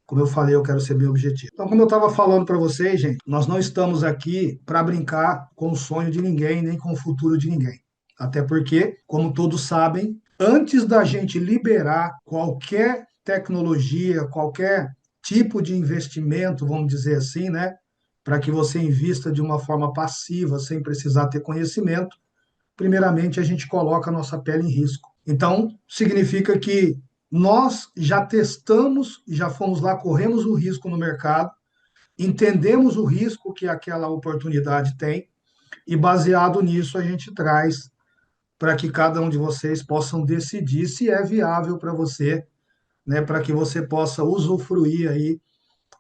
Como eu falei, eu quero ser bem objetivo. Então, como eu estava falando para vocês, gente, nós não estamos aqui para brincar com o sonho de ninguém, nem com o futuro de ninguém. Até porque, como todos sabem, antes da gente liberar qualquer tecnologia, qualquer tipo de investimento, vamos dizer assim, né, para que você invista de uma forma passiva, sem precisar ter conhecimento, primeiramente a gente coloca a nossa pele em risco. Então, significa que nós já testamos, já fomos lá, corremos o risco no mercado, entendemos o risco que aquela oportunidade tem, e baseado nisso a gente traz para que cada um de vocês possam decidir se é viável para você, né, para que você possa usufruir aí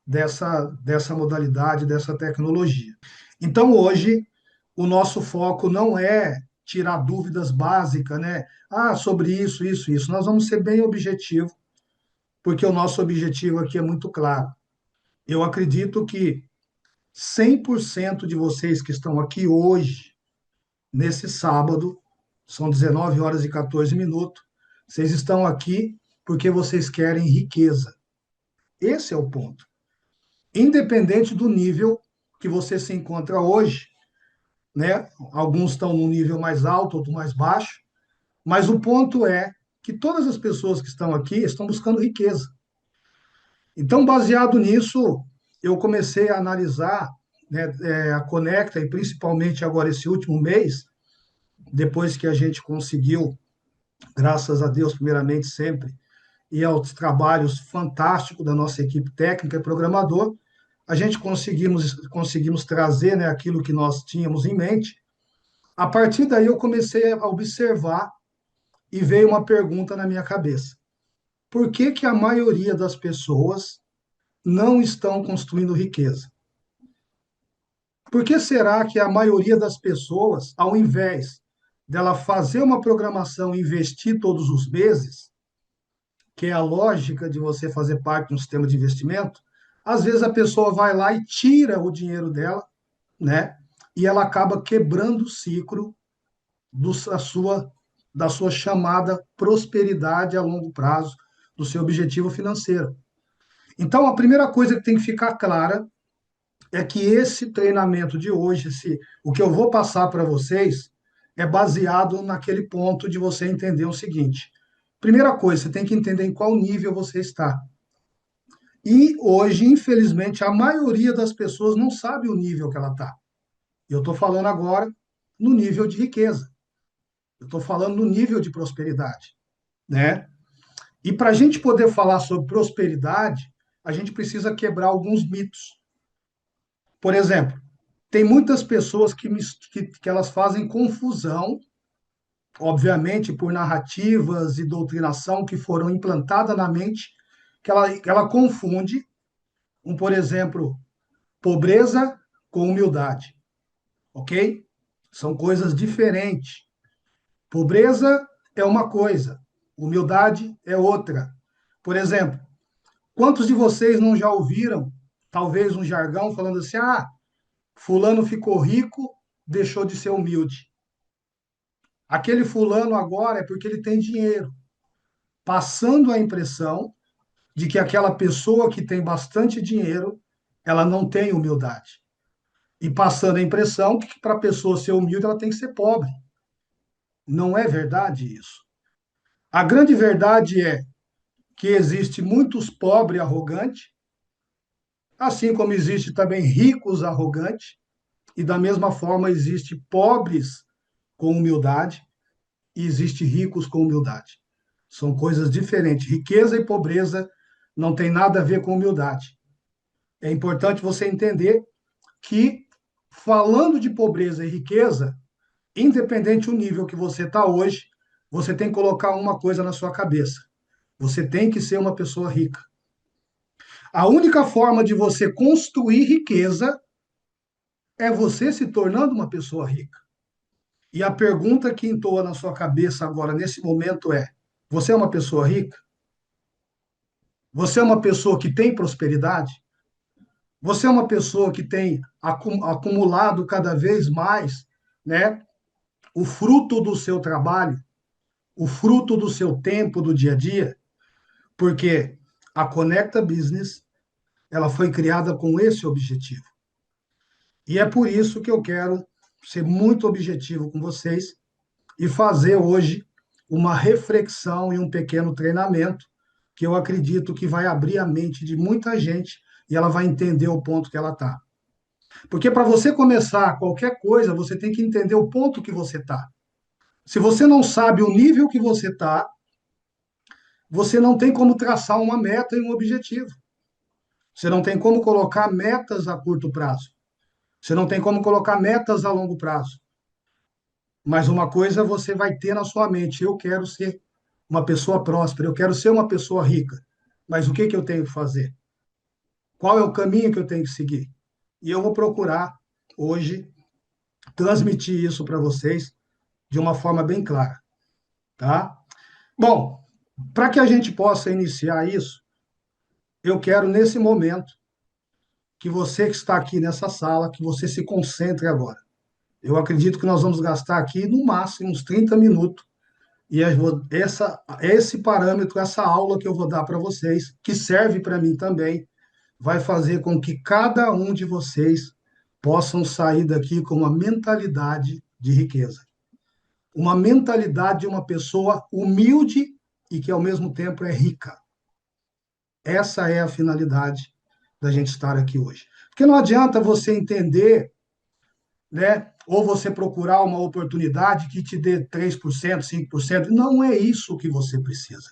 dessa modalidade, dessa tecnologia. Então, hoje, o nosso foco não é tirar dúvidas básicas, né? Ah, sobre isso, isso, isso. Nós vamos ser bem objetivo, porque o nosso objetivo aqui é muito claro. Eu acredito que 100% de vocês que estão aqui hoje, nesse sábado, são 19 horas e 14 minutos, vocês estão aqui porque vocês querem riqueza. Esse é o ponto. Independente do nível que você se encontra hoje, né? Alguns estão num nível mais alto, outro mais baixo, mas o ponto é que todas as pessoas que estão aqui estão buscando riqueza. Então, baseado nisso, eu comecei a analisar, né, a Conecta, e principalmente agora esse último mês, depois que a gente conseguiu, graças a Deus, primeiramente sempre, e aos trabalhos fantásticos da nossa equipe técnica e programador, a gente conseguimos trazer, né, aquilo que nós tínhamos em mente. A partir daí eu comecei a observar e veio uma pergunta na minha cabeça. Por que que a maioria das pessoas não estão construindo riqueza? Por que será que a maioria das pessoas, ao invés dela fazer uma programação e investir todos os meses, que é a lógica de você fazer parte de um sistema de investimento, às vezes a pessoa vai lá e tira o dinheiro dela, né? E ela acaba quebrando o ciclo da sua chamada prosperidade a longo prazo, do seu objetivo financeiro. Então, a primeira coisa que tem que ficar clara é que esse treinamento de hoje, o que eu vou passar para vocês, é baseado naquele ponto de você entender o seguinte. Primeira coisa, você tem que entender em qual nível você está. E hoje, infelizmente, a maioria das pessoas não sabe o nível que ela está. Eu estou falando agora no nível de riqueza. Eu estou falando no nível de prosperidade, né? E para a gente poder falar sobre prosperidade, a gente precisa quebrar alguns mitos. Por exemplo, tem muitas pessoas que elas fazem confusão, obviamente por narrativas e doutrinação que foram implantadas na mente, que ela confunde, por exemplo, pobreza com humildade, ok? São coisas diferentes. Pobreza é uma coisa, humildade é outra. Por exemplo, quantos de vocês não já ouviram, talvez um jargão falando assim: ah, fulano ficou rico, deixou de ser humilde. Aquele fulano agora é porque ele tem dinheiro, passando a impressão de que aquela pessoa que tem bastante dinheiro, ela não tem humildade. E passando a impressão que para a pessoa ser humilde, ela tem que ser pobre. Não é verdade isso. A grande verdade é que existe muitos pobres arrogantes, assim como existe também ricos arrogantes, e da mesma forma existe pobres com humildade e existe ricos com humildade. São coisas diferentes. Riqueza e pobreza não tem nada a ver com humildade. É importante você entender que, falando de pobreza e riqueza, independente do nível que você está hoje, você tem que colocar uma coisa na sua cabeça. Você tem que ser uma pessoa rica. A única forma de você construir riqueza é você se tornando uma pessoa rica. E a pergunta que entoa na sua cabeça agora, nesse momento, é: você é uma pessoa rica? Você é uma pessoa que tem prosperidade? Você é uma pessoa que tem acumulado cada vez mais, né, o fruto do seu trabalho, o fruto do seu tempo do dia a dia? Porque a Conecta Business, ela foi criada com esse objetivo. E é por isso que eu quero ser muito objetivo com vocês e fazer hoje uma reflexão e um pequeno treinamento que eu acredito que vai abrir a mente de muita gente e ela vai entender o ponto que ela está. Porque para você começar qualquer coisa, você tem que entender o ponto que você está. Se você não sabe o nível que você está, você não tem como traçar uma meta e um objetivo. Você não tem como colocar metas a curto prazo. Você não tem como colocar metas a longo prazo. Mas uma coisa você vai ter na sua mente: eu quero ser uma pessoa próspera, eu quero ser uma pessoa rica. Mas o que que eu tenho que fazer? Qual é o caminho que eu tenho que seguir? E eu vou procurar hoje transmitir isso para vocês de uma forma bem clara, tá? Bom, para que a gente possa iniciar isso, eu quero nesse momento que você que está aqui nessa sala, que você se concentre agora. Eu acredito que nós vamos gastar aqui no máximo uns 30 minutos e esse parâmetro, essa aula que eu vou dar para vocês, que serve para mim também, vai fazer com que cada um de vocês possam sair daqui com uma mentalidade de riqueza. Uma mentalidade de uma pessoa humilde e que, ao mesmo tempo, é rica. Essa é a finalidade da gente estar aqui hoje. Porque não adianta você entender, né, ou você procurar uma oportunidade que te dê 3%, 5%. Não é isso que você precisa.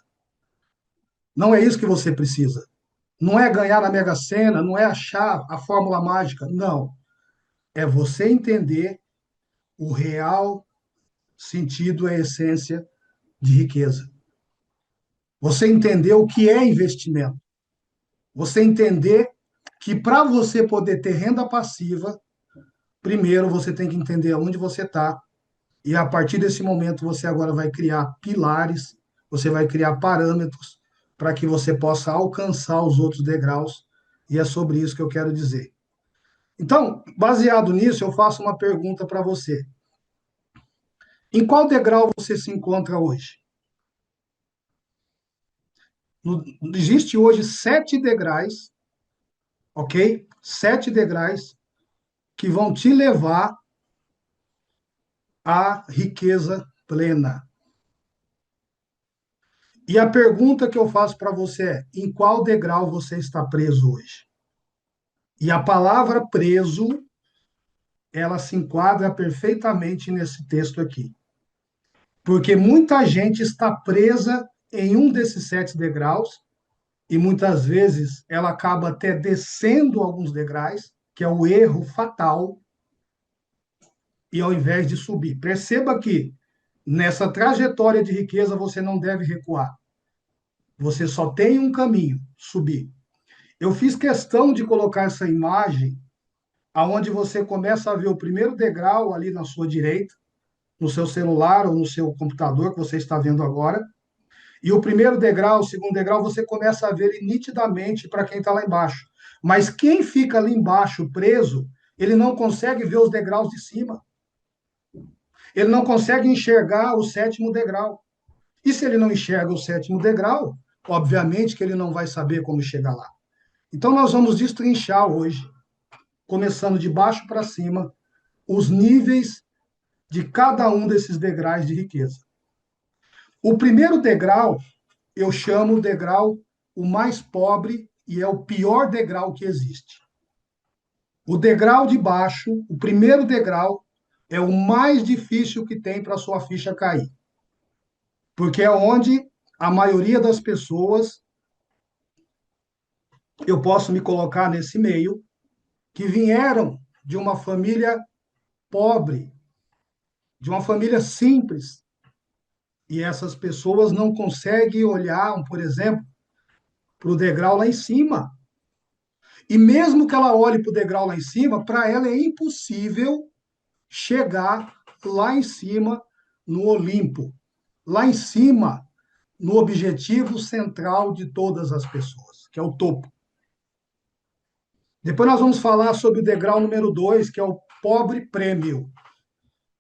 Não é isso que você precisa. Não é ganhar na Mega Sena, não é achar a fórmula mágica. Não. É você entender o real sentido, a essência de riqueza. Você entender o que é investimento. Você entender que para você poder ter renda passiva, primeiro você tem que entender aonde você está. E a partir desse momento você agora vai criar pilares, você vai criar parâmetros para que você possa alcançar os outros degraus. E é sobre isso que eu quero dizer. Então, baseado nisso, eu faço uma pergunta para você. Em qual degrau você se encontra hoje? Existe hoje 7 degraus, ok? 7 degraus que vão te levar à riqueza plena. E a pergunta que eu faço para você é: em qual degrau você está preso hoje? E a palavra preso, ela se enquadra perfeitamente nesse texto aqui. Porque muita gente está presa em um desses 7 degraus, e muitas vezes ela acaba até descendo alguns degraus, que é o erro fatal, e ao invés de subir. Perceba que nessa trajetória de riqueza você não deve recuar. Você só tem um caminho: subir. Eu fiz questão de colocar essa imagem aonde você começa a ver o primeiro degrau ali na sua direita, no seu celular ou no seu computador que você está vendo agora. E o primeiro degrau, o segundo degrau, você começa a ver ele nitidamente para quem está lá embaixo. Mas quem fica ali embaixo preso, ele não consegue ver os degraus de cima. Ele não consegue enxergar o 7º degrau. E se ele não enxerga o 7º degrau, obviamente que ele não vai saber como chegar lá. Então nós vamos destrinchar hoje, começando de baixo para cima, os níveis de cada um desses degraus de riqueza. O primeiro degrau, eu chamo o degrau o mais pobre e é o pior degrau que existe. O degrau de baixo, o primeiro degrau, é o mais difícil que tem para a sua ficha cair. Porque é onde a maioria das pessoas, eu posso me colocar nesse meio, que vieram de uma família pobre, de uma família simples, e essas pessoas não conseguem olhar, por exemplo, para o degrau lá em cima. E mesmo que ela olhe para o degrau lá em cima, para ela é impossível chegar lá em cima no Olimpo, lá em cima no objetivo central de todas as pessoas, que é o topo. Depois nós vamos falar sobre o degrau número 2, que é o pobre prêmio,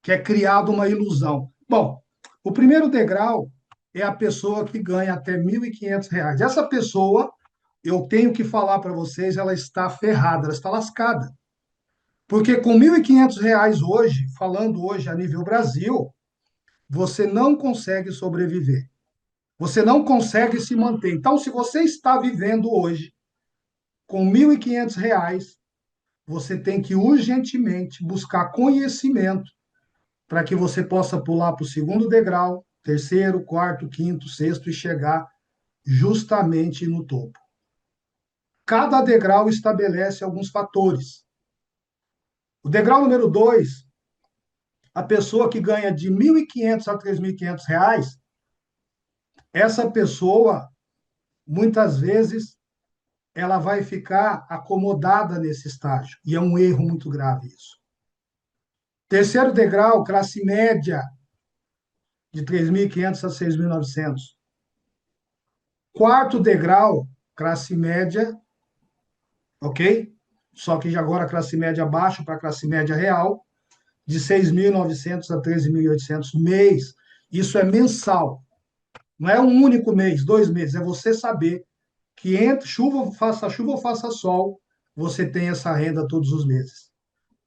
que é criado uma ilusão. Bom, o primeiro degrau é a pessoa que ganha até R$ 1.500. Essa pessoa, eu tenho que falar para vocês, ela está ferrada, ela está lascada. Porque com R$ 1.500 hoje, falando hoje a nível Brasil, você não consegue sobreviver. Você não consegue se manter. Então, se você está vivendo hoje com R$ 1.500, você tem que urgentemente buscar conhecimento para que você possa pular para o segundo degrau, terceiro, quarto, quinto, sexto e chegar justamente no topo. Cada degrau estabelece alguns fatores. O degrau número 2, a pessoa que ganha de R$ 1.500 a R$ 3.500, essa pessoa, muitas vezes, ela vai ficar acomodada nesse estágio. E é um erro muito grave isso. Terceiro degrau, classe média, de 3.500 a 6.900. Quarto degrau, classe média, ok? Só que agora a classe média abaixo para a classe média real, de 6.900 a 13.800 mês. Isso é mensal. Não é um único mês, 2 meses. É você saber que entre chuva ou faça sol, você tem essa renda todos os meses.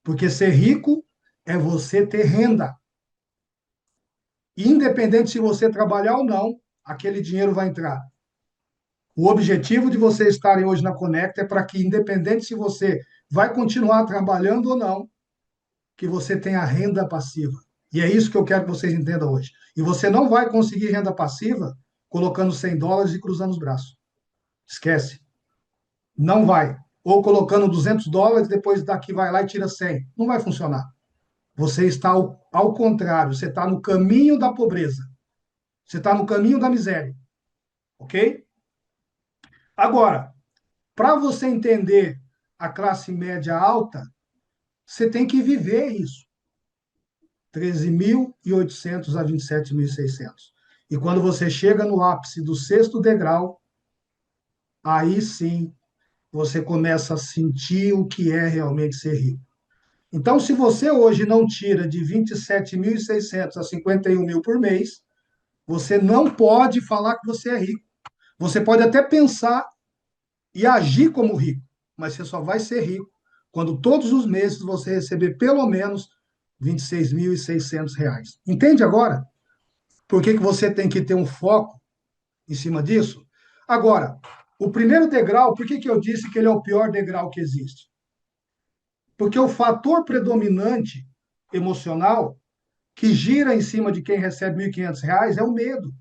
Porque ser rico é você ter renda. Independente se você trabalhar ou não, aquele dinheiro vai entrar. O objetivo de você estarem hoje na Conecta é para que, independente se você vai continuar trabalhando ou não, que você tenha renda passiva. E é isso que eu quero que vocês entendam hoje. E você não vai conseguir renda passiva colocando US$ 100 e cruzando os braços. Esquece. Não vai. Ou colocando US$ 200, depois daqui vai lá e tira 100. Não vai funcionar. Você está ao contrário. Você está no caminho da pobreza. Você está no caminho da miséria. Ok? Agora, para você entender a classe média alta, você tem que viver isso. 13.800 a 27.600. E quando você chega no ápice do sexto degrau, aí sim você começa a sentir o que é realmente ser rico. Então, se você hoje não tira de 27.600 a 51 mil por mês, você não pode falar que você é rico. Você pode até pensar e agir como rico, mas você só vai ser rico quando todos os meses você receber pelo menos R$ 26.600. Entende agora? Por que você tem que ter um foco em cima disso? Agora, o primeiro degrau, por que eu disse que ele é o pior degrau que existe? Porque o fator predominante emocional que gira em cima de quem recebe R$ 1.500 é o medo.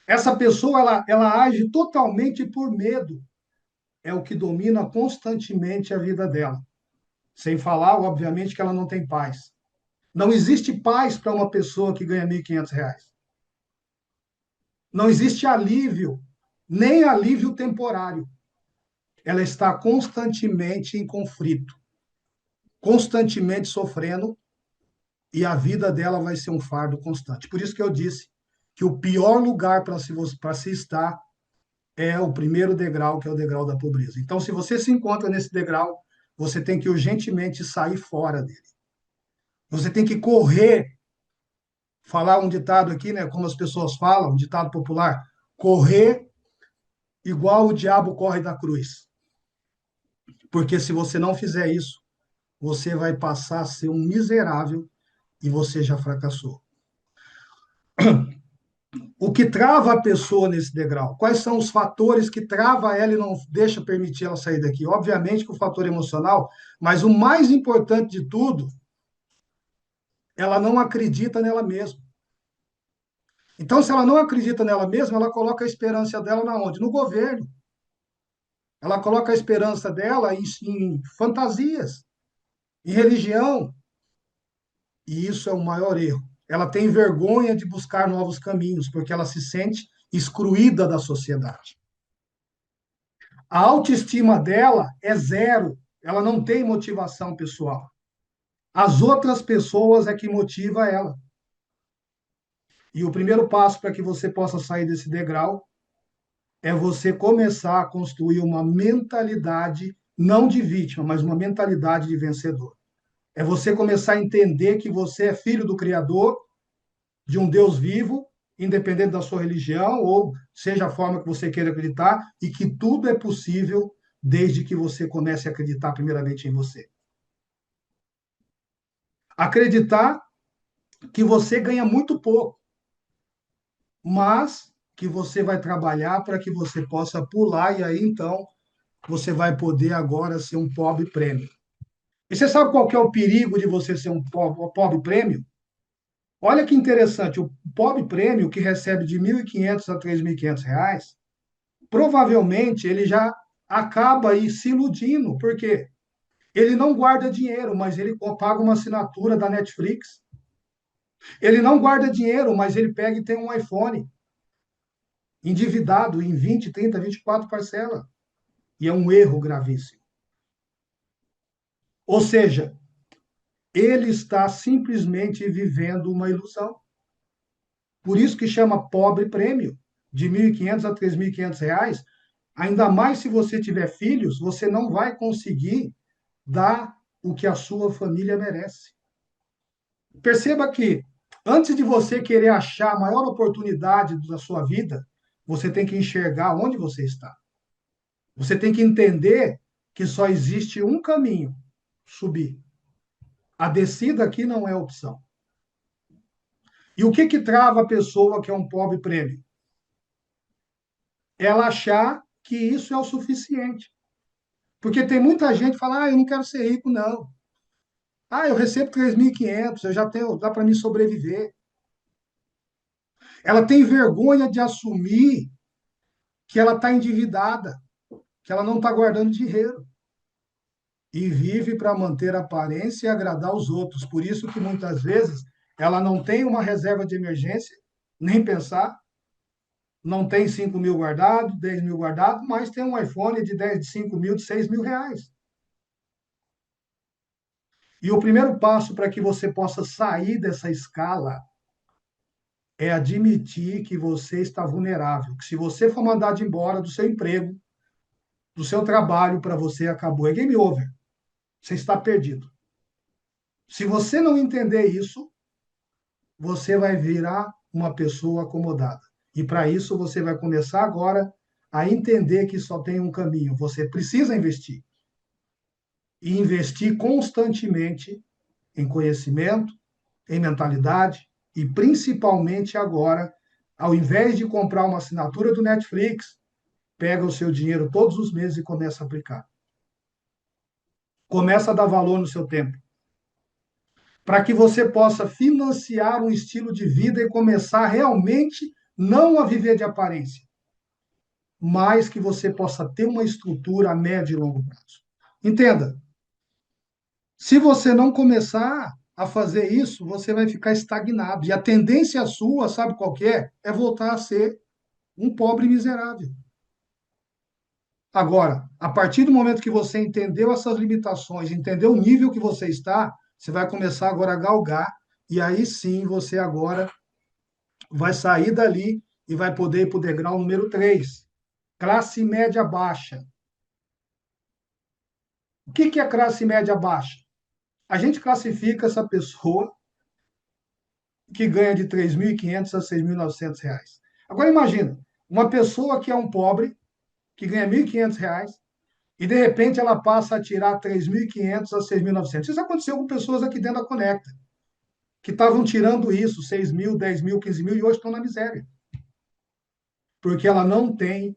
Essa pessoa, ela age totalmente por medo. É o que domina constantemente a vida dela. Sem falar, obviamente, que ela não tem paz. Não existe paz para uma pessoa que ganha R$ 1.500. Não existe alívio, nem alívio temporário. Ela está constantemente em conflito, constantemente sofrendo, e a vida dela vai ser um fardo constante. Por isso que eu disse que o pior lugar para se estar é o primeiro degrau, que é o degrau da pobreza. Então, se você se encontra nesse degrau, você tem que urgentemente sair fora dele. Você tem que correr, falar um ditado aqui, né, como as pessoas falam, um ditado popular, correr igual o diabo corre da cruz. Porque se você não fizer isso, você vai passar a ser um miserável e você já fracassou. O que trava a pessoa nesse degrau? Quais são os fatores que trava ela e não deixa permitir ela sair daqui? Obviamente que o fator emocional, mas o mais importante de tudo, ela não acredita nela mesma. Então, se ela não acredita nela mesma, ela coloca a esperança dela na onde? No governo. Ela coloca a esperança dela em fantasias, em religião. E isso é o maior erro. Ela tem vergonha de buscar novos caminhos, porque ela se sente excluída da sociedade. A autoestima dela é zero. Ela não tem motivação pessoal. As outras pessoas é que motiva ela. E o primeiro passo para que você possa sair desse degrau é você começar a construir uma mentalidade, não de vítima, mas uma mentalidade de vencedor. É você começar a entender que você é filho do Criador, de um Deus vivo, independente da sua religião, ou seja a forma que você queira acreditar, e que tudo é possível desde que você comece a acreditar primeiramente em você. Acreditar que você ganha muito pouco, mas que você vai trabalhar para que você possa pular, e aí então você vai poder agora ser um pobre prêmio. E você sabe qual que é o perigo de você ser um pobre prêmio? Olha que interessante, o pobre prêmio que recebe de 1.500 a 3.500 reais, provavelmente ele já acaba aí se iludindo, porque ele não guarda dinheiro, mas ele paga uma assinatura da Netflix. Ele não guarda dinheiro, mas ele pega e tem um iPhone endividado em 20, 30, 24 parcelas. E é um erro gravíssimo. Ou seja, ele está simplesmente vivendo uma ilusão. Por isso que chama pobre prêmio, de 1.500 a 3.500 reais. Ainda mais se você tiver filhos, você não vai conseguir dar o que a sua família merece. Perceba que antes de você querer achar a maior oportunidade da sua vida, você tem que enxergar onde você está. Você tem que entender que só existe um caminho: subir. A descida aqui não é opção. E o que que trava a pessoa que é um pobre prêmio? Ela achar que isso é o suficiente. Porque tem muita gente que fala, eu não quero ser rico, não. Eu recebo 3.500, eu já tenho, dá para me sobreviver. Ela tem vergonha de assumir que ela está endividada, que ela não está guardando dinheiro. E vive para manter a aparência e agradar os outros. Por isso que muitas vezes ela não tem uma reserva de emergência, nem pensar, não tem 5.000 guardado, 10.000 guardado, mas tem um iPhone de 10, de 5.000, de 6.000 reais. E o primeiro passo para que você possa sair dessa escala é admitir que você está vulnerável, que se você for mandado embora do seu emprego, do seu trabalho, para você acabou, é game over. Você está perdido. Se você não entender isso, você vai virar uma pessoa acomodada. E para isso você vai começar agora a entender que só tem um caminho. Você precisa investir. E investir constantemente em conhecimento, em mentalidade e principalmente agora, ao invés de comprar uma assinatura do Netflix, pega o seu dinheiro todos os meses e começa a aplicar. Começa a dar valor no seu tempo, para que você possa financiar um estilo de vida e começar realmente não a viver de aparência, mas que você possa ter uma estrutura a médio e longo prazo. Entenda, se você não começar a fazer isso, você vai ficar estagnado. E a tendência sua, sabe qual que é? É voltar a ser um pobre miserável. Agora, a partir do momento que você entendeu essas limitações, entendeu o nível que você está, você vai começar agora a galgar, e aí sim você agora vai sair dali e vai poder ir para o degrau número 3, classe média baixa. O que que é classe média baixa? A gente classifica essa pessoa que ganha de 3.500 a 6.900 reais. Agora imagina, uma pessoa que é um pobre, que ganha 1.500 reais, e de repente ela passa a tirar 3.500 a 6.900. Isso aconteceu com pessoas aqui dentro da Conecta, que estavam tirando isso, 6.000, 10.000, 15.000, e hoje estão na miséria. Porque ela não tem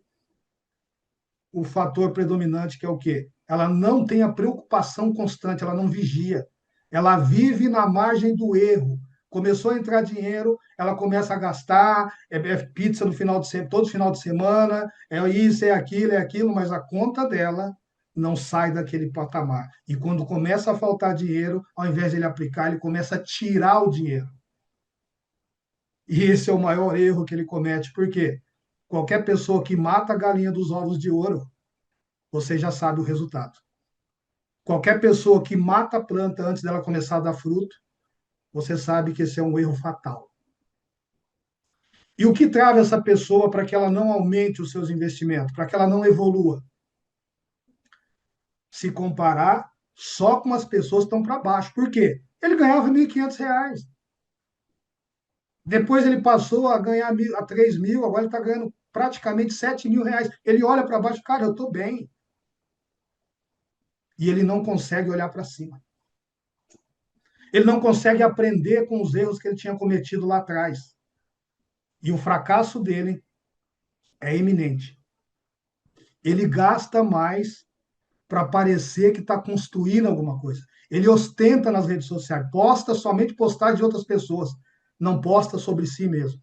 o fator predominante, que é o quê? Ela não tem a preocupação constante, ela não vigia. Ela vive na margem do erro. Começou a entrar dinheiro, ela começa a gastar, é pizza no final de semana, todo final de semana, é isso, é aquilo, mas a conta dela não sai daquele patamar. E quando começa a faltar dinheiro, ao invés de ele aplicar, ele começa a tirar o dinheiro. E esse é o maior erro que ele comete. Por quê? Qualquer pessoa que mata a galinha dos ovos de ouro, você já sabe o resultado. Qualquer pessoa que mata a planta antes dela começar a dar fruto, você sabe que esse é um erro fatal. E o que trava essa pessoa para que ela não aumente os seus investimentos, para que ela não evolua? Se comparar só com as pessoas que estão para baixo. Por quê? Ele ganhava R$ 1.500. Depois ele passou a ganhar a 3 mil, agora ele está ganhando praticamente 7 mil reais. Ele olha para baixo, cara, eu estou bem. E ele não consegue olhar para cima. Ele não consegue aprender com os erros que ele tinha cometido lá atrás. E o fracasso dele é iminente. Ele gasta mais para parecer que está construindo alguma coisa. Ele ostenta nas redes sociais, posta somente postagens de outras pessoas, não posta sobre si mesmo.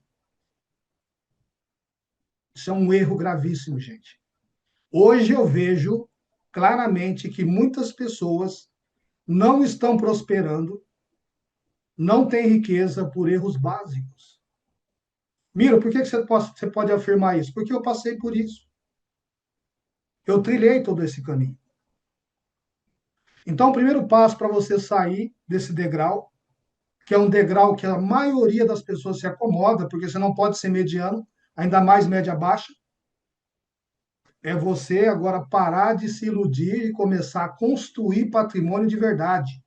Isso é um erro gravíssimo, gente. Hoje eu vejo claramente que muitas pessoas não estão prosperando, não têm riqueza por erros básicos. Mira, por que você pode afirmar isso? Porque eu passei por isso. Eu trilhei todo esse caminho. Então, o primeiro passo para você sair desse degrau, que é um degrau que a maioria das pessoas se acomoda, porque você não pode ser mediano, ainda mais média baixa, é você agora parar de se iludir e começar a construir patrimônio de verdade.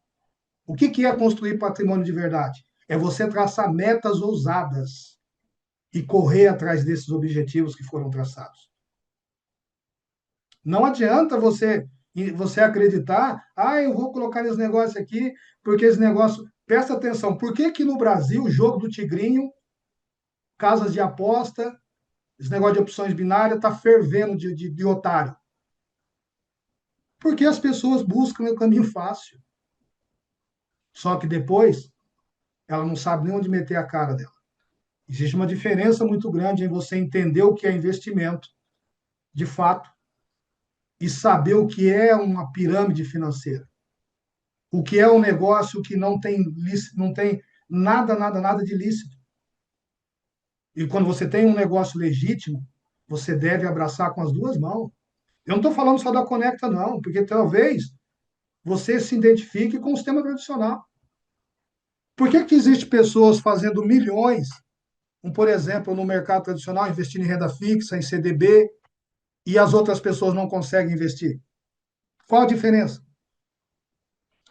O que é construir patrimônio de verdade? É você traçar metas ousadas e correr atrás desses objetivos que foram traçados. Não adianta você acreditar, eu vou colocar esse negócio aqui, porque esse negócio. Presta atenção, por que que no Brasil o jogo do Tigrinho, casas de aposta, esse negócio de opções binárias está fervendo de otário? Porque as pessoas buscam o caminho fácil. Só que depois ela não sabe nem onde meter a cara dela. Existe uma diferença muito grande em você entender o que é investimento, de fato, e saber o que é uma pirâmide financeira. O que é um negócio que não tem nada de lícito. E quando você tem um negócio legítimo, você deve abraçar com as duas mãos. Eu não estou falando só da Conecta, não, porque talvez você se identifique com o sistema tradicional. Por que existe pessoas fazendo milhões, por exemplo, no mercado tradicional, investindo em renda fixa, em CDB, e as outras pessoas não conseguem investir? Qual a diferença?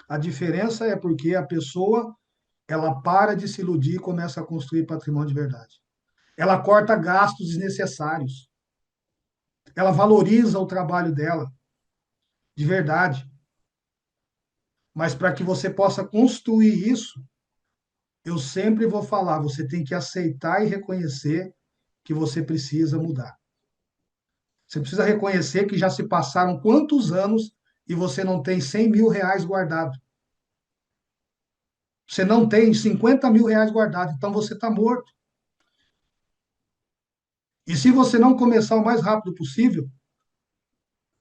A diferença é porque a pessoa ela para de se iludir e começa a construir patrimônio de verdade. Ela corta gastos desnecessários. Ela valoriza o trabalho dela, de verdade. Mas para que você possa construir isso, eu sempre vou falar, você tem que aceitar e reconhecer que você precisa mudar. Você precisa reconhecer que já se passaram quantos anos e você não tem 100 mil reais guardado. Você não tem 50 mil reais guardado, então você está morto. E se você não começar o mais rápido possível,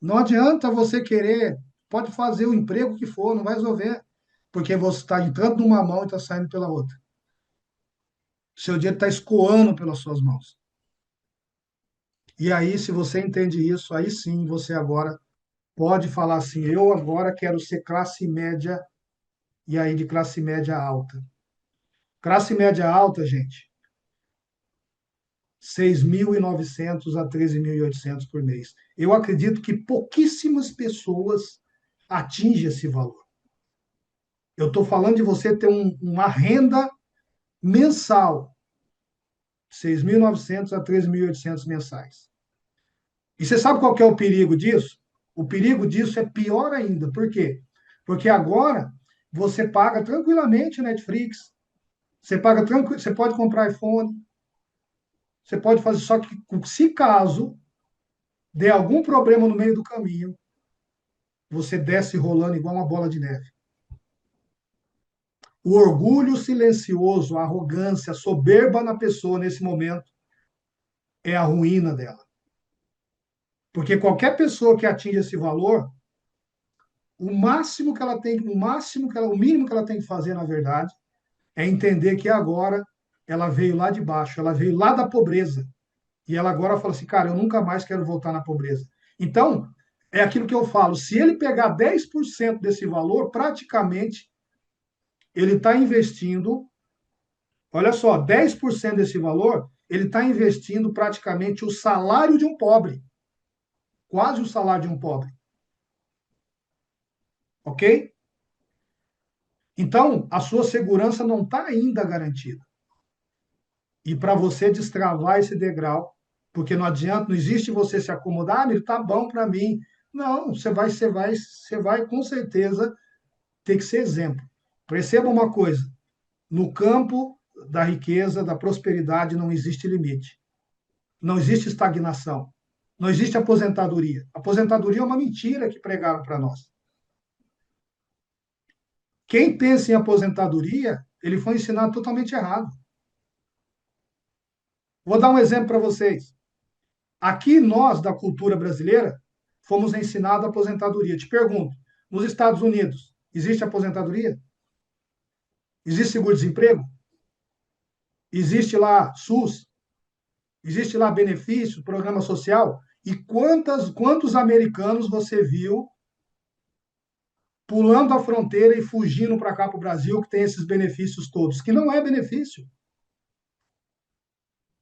não adianta você querer, pode fazer o emprego que for, não vai resolver, porque você está entrando numa mão e está saindo pela outra. Seu dinheiro está escoando pelas suas mãos. E aí, se você entende isso, aí sim você agora pode falar assim: eu agora quero ser classe média, e aí de classe média alta. Classe média alta, gente, 6.900 a 13.800 por mês. Eu acredito que pouquíssimas pessoas atingem esse valor. Eu estou falando de você ter uma renda mensal, 6.900 a 13.800 mensais. E você sabe qual que é o perigo disso? O perigo disso é pior ainda. Por quê? Porque agora você paga tranquilamente Netflix, você paga tranquilo, você pode comprar iPhone, você pode fazer, só que se caso der algum problema no meio do caminho, você desce rolando igual uma bola de neve. O orgulho silencioso, a arrogância, a soberba na pessoa nesse momento é a ruína dela. Porque qualquer pessoa que atinge esse valor, o máximo que ela tem, o mínimo que ela tem que fazer, na verdade, é entender que agora ela veio lá de baixo, ela veio lá da pobreza. E ela agora fala assim, cara, eu nunca mais quero voltar na pobreza. Então, é aquilo que eu falo, se ele pegar 10% desse valor, praticamente ele está investindo, olha só, 10% desse valor, ele está investindo praticamente o salário de um pobre, quase o salário de um pobre, ok? Então, a sua segurança não está ainda garantida. E para você destravar esse degrau, porque não adianta, não existe você se acomodar, ele tá bom para mim. Não, você vai com certeza ter que ser exemplo. Perceba uma coisa, no campo da riqueza, da prosperidade, não existe limite. Não existe estagnação. Não existe aposentadoria. Aposentadoria é uma mentira que pregaram para nós. Quem pensa em aposentadoria, ele foi ensinado totalmente errado. Vou dar um exemplo para vocês. Aqui nós, da cultura brasileira, fomos ensinados a aposentadoria. Te pergunto, nos Estados Unidos, existe aposentadoria? Existe seguro-desemprego? Existe lá SUS? Existe lá benefício, programa social? E quantos americanos você viu pulando a fronteira e fugindo para cá para o Brasil que tem esses benefícios todos? Que não é benefício.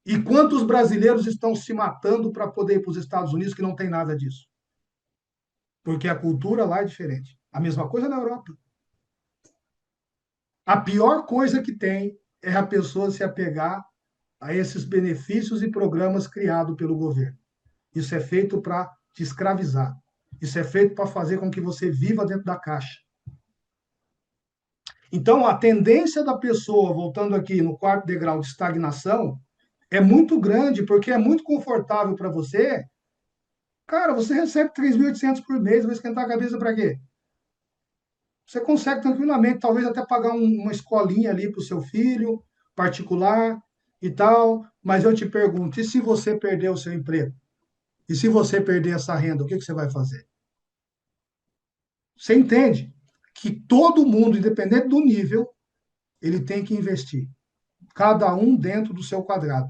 E quantos brasileiros estão se matando para poder ir para os Estados Unidos que não tem nada disso? Porque a cultura lá é diferente. A mesma coisa na Europa. A pior coisa que tem é a pessoa se apegar a esses benefícios e programas criados pelo governo. Isso é feito para te escravizar. Isso é feito para fazer com que você viva dentro da caixa. Então, a tendência da pessoa, voltando aqui no quarto degrau de estagnação, é muito grande, porque é muito confortável para você. Cara, você recebe 3.800 por mês, vai esquentar a cabeça para quê? Você consegue tranquilamente, talvez até pagar uma escolinha ali para o seu filho, particular e tal. Mas eu te pergunto, e se você perder o seu emprego? E se você perder essa renda, o que você vai fazer? Você entende que todo mundo, independente do nível, ele tem que investir. Cada um dentro do seu quadrado.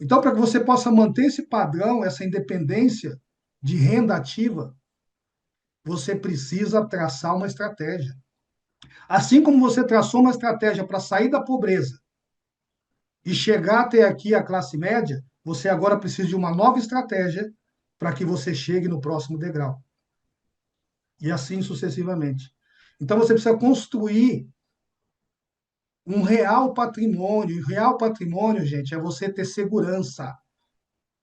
Então, para que você possa manter esse padrão, essa independência de renda ativa, você precisa traçar uma estratégia. Assim como você traçou uma estratégia para sair da pobreza e chegar até aqui a classe média, você agora precisa de uma nova estratégia para que você chegue no próximo degrau. E assim sucessivamente. Então você precisa construir um real patrimônio. E real patrimônio, gente, é você ter segurança.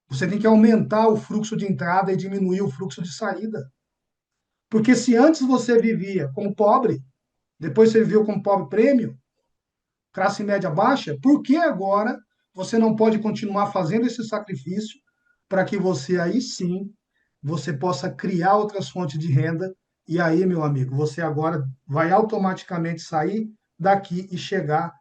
Você tem que aumentar o fluxo de entrada e diminuir o fluxo de saída. Porque se antes você vivia como pobre, depois você viveu como pobre prêmio, classe média baixa, por que agora você não pode continuar fazendo esse sacrifício para que você aí sim você possa criar outras fontes de renda e aí, meu amigo, você agora vai automaticamente sair daqui e chegar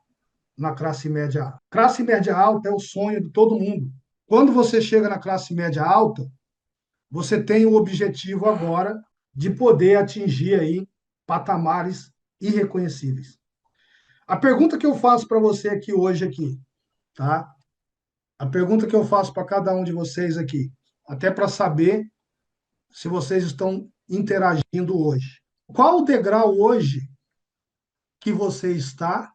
na classe média alta. Classe média alta é o sonho de todo mundo. Quando você chega na classe média alta, você tem o objetivo agora de poder atingir aí patamares irreconhecíveis. A pergunta que eu faço para você aqui hoje aqui, tá? A pergunta que eu faço para cada um de vocês aqui, até para saber se vocês estão interagindo hoje. Qual o degrau hoje que você está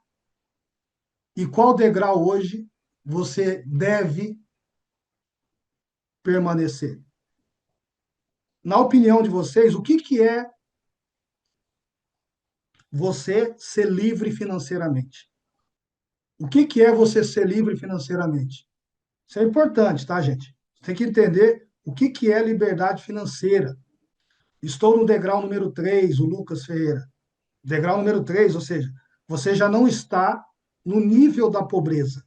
e qual degrau hoje você deve permanecer? Na opinião de vocês, o que é você ser livre financeiramente? O que é você ser livre financeiramente? Isso é importante, tá, gente? Você tem que entender o que é liberdade financeira. Estou no degrau número 3, o Lucas Ferreira. Degrau número 3, ou seja, você já não está no nível da pobreza.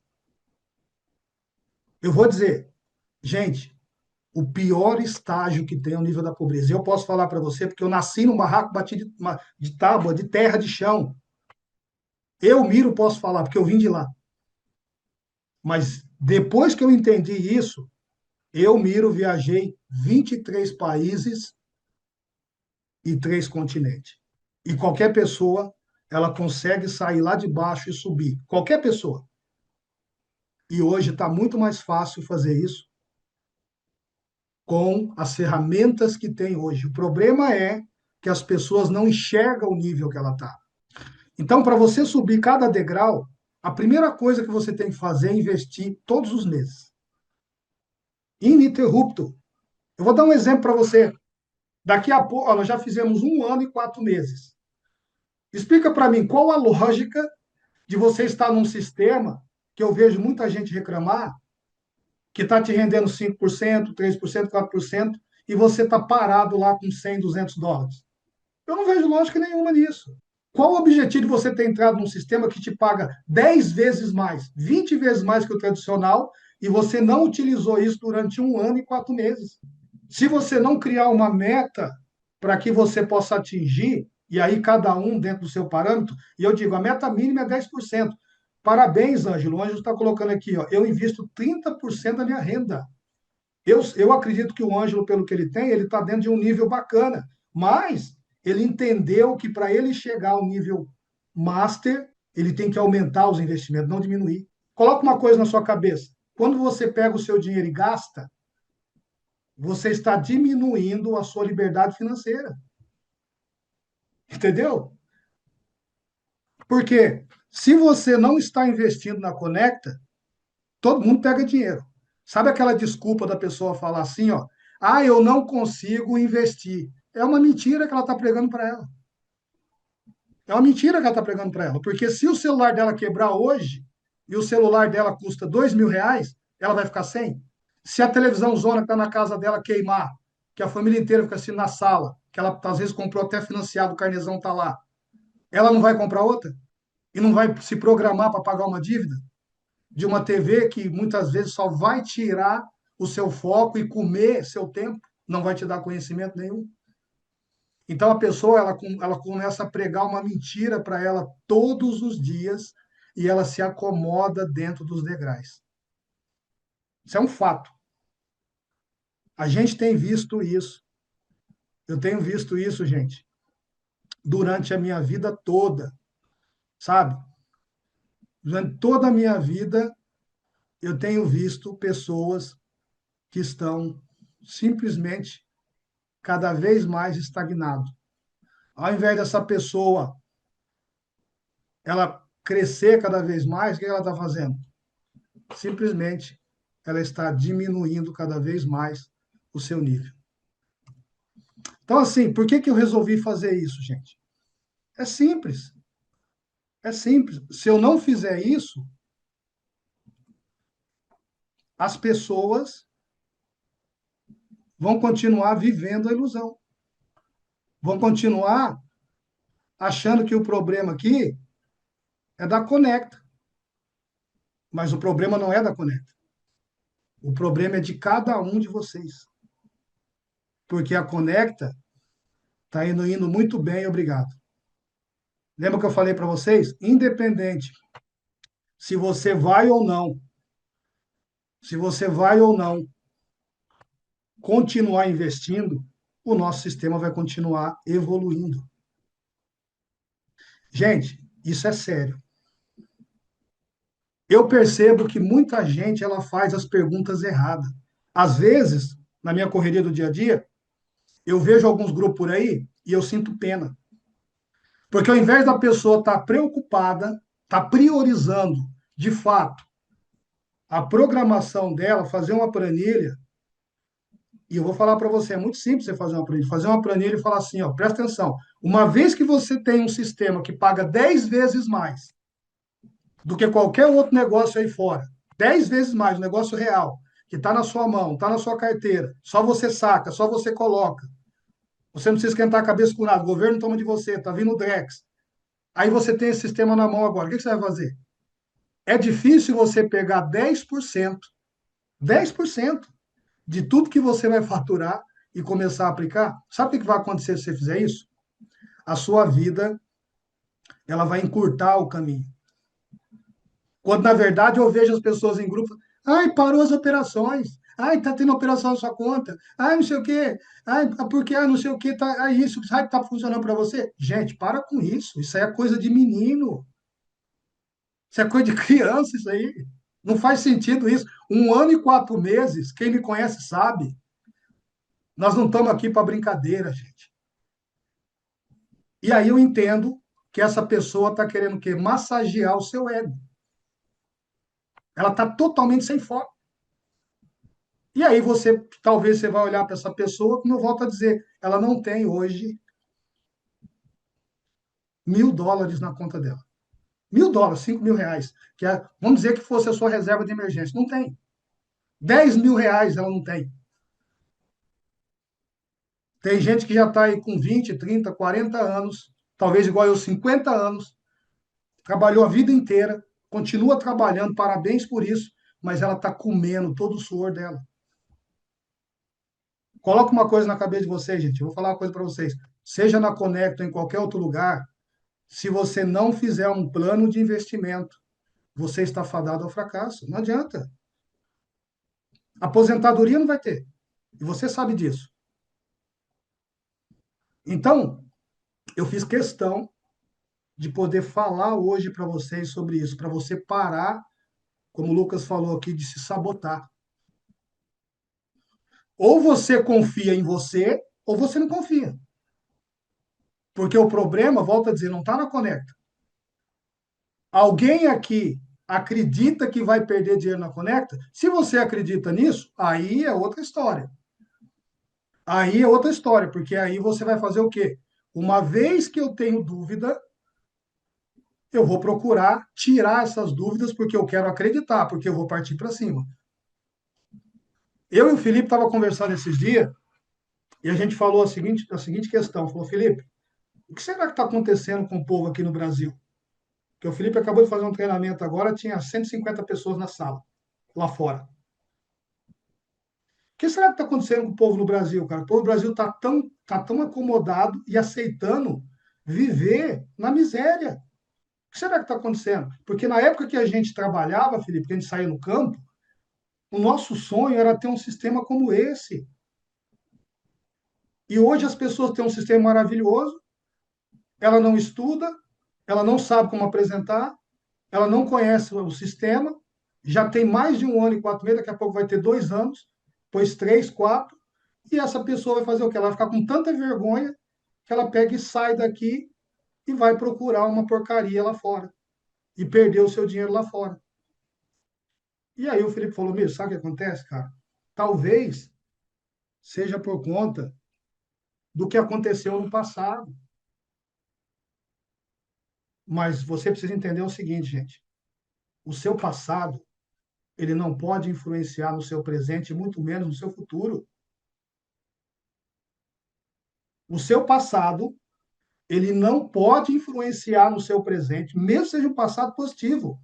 Eu vou dizer, gente, o pior estágio que tem é o nível da pobreza. Eu posso falar para você, porque eu nasci num barraco batido de tábua, de terra, de chão. Eu, Miro, posso falar, porque eu vim de lá. Mas depois que eu entendi isso, eu, Miro, viajei 23 países e 3 continentes. E qualquer pessoa, ela consegue sair lá de baixo e subir. Qualquer pessoa. E hoje está muito mais fácil fazer isso com as ferramentas que tem hoje. O problema é que as pessoas não enxergam o nível que ela está. Então, para você subir cada degrau, a primeira coisa que você tem que fazer é investir todos os meses. Ininterrupto. Eu vou dar um exemplo para você. Daqui a pouco, nós já fizemos 1 ano e 4 meses. Explica para mim qual a lógica de você estar num sistema que eu vejo muita gente reclamar, que está te rendendo 5%, 3%, 4%, e você está parado lá com 100, US$ 200. Eu não vejo lógica nenhuma nisso. Qual o objetivo de você ter entrado num sistema que te paga 10 vezes mais, 20 vezes mais que o tradicional, e você não utilizou isso durante 1 ano e 4 meses? Se você não criar uma meta para que você possa atingir, e aí cada um dentro do seu parâmetro, e eu digo, a meta mínima é 10%. Parabéns, Ângelo. O Ângelo está colocando aqui, ó, eu invisto 30% da minha renda. Eu acredito que o Ângelo, pelo que ele tem, ele está dentro de um nível bacana, mas ele entendeu que para ele chegar ao nível master, ele tem que aumentar os investimentos, não diminuir. Coloca uma coisa na sua cabeça. Quando você pega o seu dinheiro e gasta, você está diminuindo a sua liberdade financeira. Entendeu? Porque se você não está investindo na Conecta, todo mundo pega dinheiro. Sabe aquela desculpa da pessoa falar assim, ó, ah, eu não consigo investir. É uma mentira que ela está pregando para ela. É uma mentira que ela está pregando para ela. Porque se o celular dela quebrar hoje e o celular dela custa R$ 2.000, ela vai ficar sem? Se a televisão zona que está na casa dela queimar, que a família inteira fica assim na sala, que ela às vezes comprou até financiado, o carnezão está lá, ela não vai comprar outra? E não vai se programar para pagar uma dívida de uma TV que muitas vezes só vai tirar o seu foco e comer seu tempo, não vai te dar conhecimento nenhum. Então a pessoa ela começa a pregar uma mentira para ela todos os dias e ela se acomoda dentro dos degraus. Isso é um fato. A gente tem visto isso. Eu tenho visto isso, gente, durante a minha vida toda, sabe? Durante toda a minha vida, eu tenho visto pessoas que estão simplesmente cada vez mais estagnado. Ao invés dessa pessoa ela crescer cada vez mais, o que ela está fazendo? Simplesmente ela está diminuindo cada vez mais o seu nível. Então, assim, por que que eu resolvi fazer isso, gente? É simples. É simples. Se eu não fizer isso, as pessoas vão continuar vivendo a ilusão. Vão continuar achando que o problema aqui é da Conecta. Mas o problema não é da Conecta. O problema é de cada um de vocês. Porque a Conecta está indo muito bem, obrigado. Lembra que eu falei para vocês? Independente se você vai ou não, se você vai ou não continuar investindo, o nosso sistema vai continuar evoluindo. Gente, isso é sério. Eu percebo que muita gente ela faz as perguntas erradas. Às vezes, na minha correria do dia a dia, eu vejo alguns grupos por aí e eu sinto pena. Porque ao invés da pessoa estar preocupada, estar priorizando, de fato, a programação dela, fazer uma planilha, e eu vou falar para você, é muito simples você fazer uma planilha e falar assim, ó, presta atenção, uma vez que você tem um sistema que paga 10 vezes mais do que qualquer outro negócio aí fora, 10 vezes mais, um negócio real, que está na sua mão, está na sua carteira, só você saca, só você coloca, você não precisa esquentar a cabeça com nada, o governo toma de você, está vindo o Drex, aí você tem esse sistema na mão agora, o que você vai fazer? É difícil você pegar 10% de tudo que você vai faturar e começar a aplicar. Sabe o que vai acontecer se você fizer isso? A sua vida ela vai encurtar o caminho. Quando, na verdade, eu vejo as pessoas em grupo, ai, parou as operações, ai, tá tendo operação na sua conta, ai, não sei o quê, ai, porque, ai, não sei o quê, tá, ai, isso, sabe que tá funcionando para você? Gente, para com isso aí é coisa de menino, isso é coisa de criança, isso aí. Não faz sentido isso. 1 ano e 4 meses, quem me conhece sabe, nós não estamos aqui para brincadeira, gente. E aí eu entendo que essa pessoa está querendo o quê? Massagear o seu ego. Ela está totalmente sem foco. E aí talvez você vai olhar para essa pessoa, como eu volto a dizer, ela não tem hoje US$ 1.000 na conta dela. US$ 1.000, R$ 5.000, que é, vamos dizer que fosse a sua reserva de emergência. Não tem. R$ 10.000 ela não tem. Tem gente que já está aí com 20, 30, 40 anos, talvez igual eu, 50 anos, trabalhou a vida inteira, continua trabalhando, parabéns por isso, mas ela está comendo todo o suor dela. Coloca uma coisa na cabeça de vocês, gente. Eu vou falar uma coisa para vocês. Seja na Conecta ou em qualquer outro lugar, se você não fizer um plano de investimento, você está fadado ao fracasso. Não adianta. Aposentadoria não vai ter. E você sabe disso. Então, eu fiz questão de poder falar hoje para vocês sobre isso, para você parar, como o Lucas falou aqui, de se sabotar. Ou você confia em você, ou você não confia. Porque o problema, volto a dizer, não está na Conecta. Alguém aqui acredita que vai perder dinheiro na Conecta? Se você acredita nisso, aí é outra história. Aí é outra história, porque aí você vai fazer o quê? Uma vez que eu tenho dúvida, eu vou procurar tirar essas dúvidas porque eu quero acreditar, porque eu vou partir para cima. Eu e o Felipe estava conversando esses dias e a gente falou a seguinte questão. Falou, Felipe, o que será que está acontecendo com o povo aqui no Brasil? Porque o Felipe acabou de fazer um treinamento agora, tinha 150 pessoas na sala, lá fora. O que será que está acontecendo com o povo no Brasil, cara? O povo do Brasil tá tão acomodado e aceitando viver na miséria. O que será que está acontecendo? Porque na época que a gente trabalhava, Felipe, que a gente saía no campo, o nosso sonho era ter um sistema como esse. E hoje as pessoas têm um sistema maravilhoso, ela não estuda, ela não sabe como apresentar, ela não conhece o sistema, já tem mais de 1 ano e 4 meses, daqui a pouco vai ter 2 anos, depois 3, 4, e essa pessoa vai fazer o quê? Ela vai ficar com tanta vergonha que ela pega e sai daqui e vai procurar uma porcaria lá fora e perder o seu dinheiro lá fora. E aí o Felipe falou, meu, sabe o que acontece, cara? Talvez seja por conta do que aconteceu no passado. Mas você precisa entender o seguinte, gente. O seu passado, ele não pode influenciar no seu presente, muito menos no seu futuro. O seu passado, ele não pode influenciar no seu presente, mesmo que seja um passado positivo.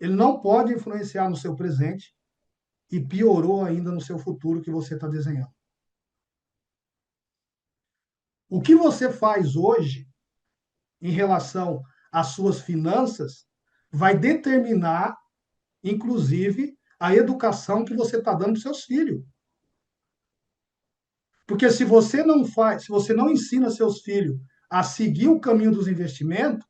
Ele não pode influenciar no seu presente e piorou ainda no seu futuro que você está desenhando. O que você faz hoje em relação às suas finanças vai determinar, inclusive, a educação que você está dando para seus filhos. Porque se você não faz, se você não ensina seus filhos a seguir o caminho dos investimentos,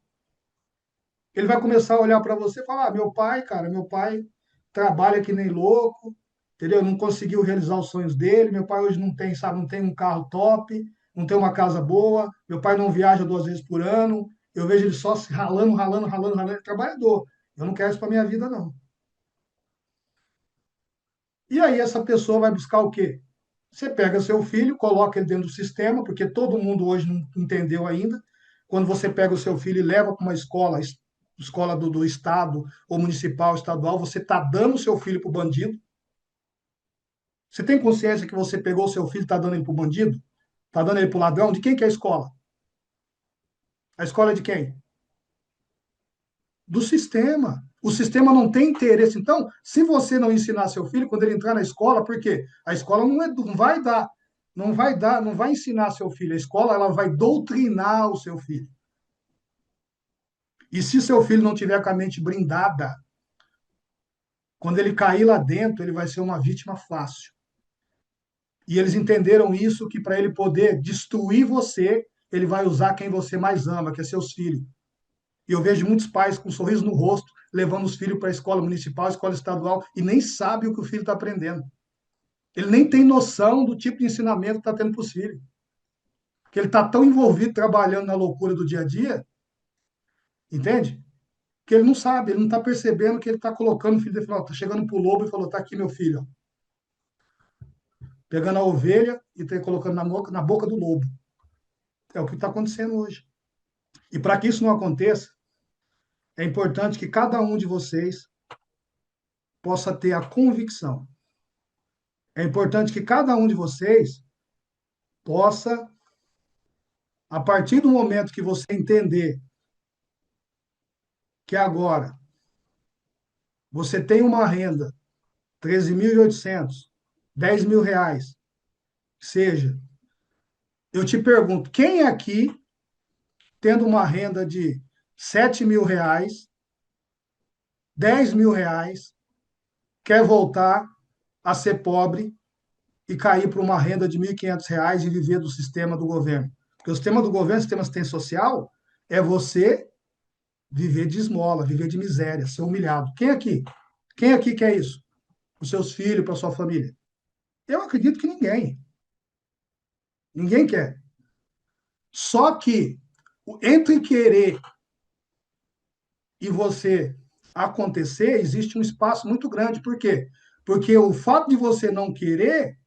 ele vai começar a olhar para você e falar: ah, meu pai, cara, meu pai trabalha que nem louco, entendeu? Não conseguiu realizar os sonhos dele. Meu pai hoje não tem, sabe, não tem um carro top, não tem uma casa boa. Meu pai não viaja 2 vezes por ano. Eu vejo ele só se ralando, ralando, ralando, ralando. Ele é trabalhador. Eu não quero isso para minha vida, não. E aí essa pessoa vai buscar o quê? Você pega seu filho, coloca ele dentro do sistema, porque todo mundo hoje não entendeu ainda. Quando você pega o seu filho e leva para uma escola, escola do estado, ou municipal, estadual, você está dando o seu filho para o bandido. Você tem consciência que você pegou o seu filho e está dando ele para o bandido? Está dando ele para o ladrão? De quem que é a escola? A escola é de quem? Do sistema. O sistema não tem interesse. Então, se você não ensinar seu filho, quando ele entrar na escola, por quê? A escola não vai dar, não vai ensinar seu filho. A escola ela vai doutrinar o seu filho. E se seu filho não tiver com a mente blindada, quando ele cair lá dentro, ele vai ser uma vítima fácil. E eles entenderam isso, que para ele poder destruir você, ele vai usar quem você mais ama, que é seus filhos. E eu vejo muitos pais com um sorriso no rosto, levando os filhos para a escola municipal, escola estadual, e nem sabe o que o filho está aprendendo. Ele nem tem noção do tipo de ensinamento que está tendo para os filhos. Porque ele está tão envolvido trabalhando na loucura do dia a dia, entende? Que ele não sabe, ele não está percebendo que ele está colocando o filho dele, está chegando para o lobo e falou, está aqui meu filho, ó, pegando a ovelha e tá colocando na boca do lobo. É o que está acontecendo hoje. E para que isso não aconteça, É importante que cada um de vocês possa ter a convicção. É importante que cada um de vocês possa, a partir do momento que você entender que agora você tem uma renda, 13.800, R$ 10.000, seja, eu te pergunto, quem aqui, tendo uma renda de R$ 7.000, R$ 10.000, quer voltar a ser pobre e cair para uma renda de R$ 1.500 e viver do sistema do governo? Porque o sistema do governo, o sistema de assistência social, é você viver de esmola, viver de miséria, ser humilhado. Quem aqui? Quem aqui quer isso? Para os seus filhos, para a sua família? Eu acredito que ninguém. Ninguém quer. Só que entre querer e você acontecer, existe um espaço muito grande. Por quê? Porque o fato de você não querer,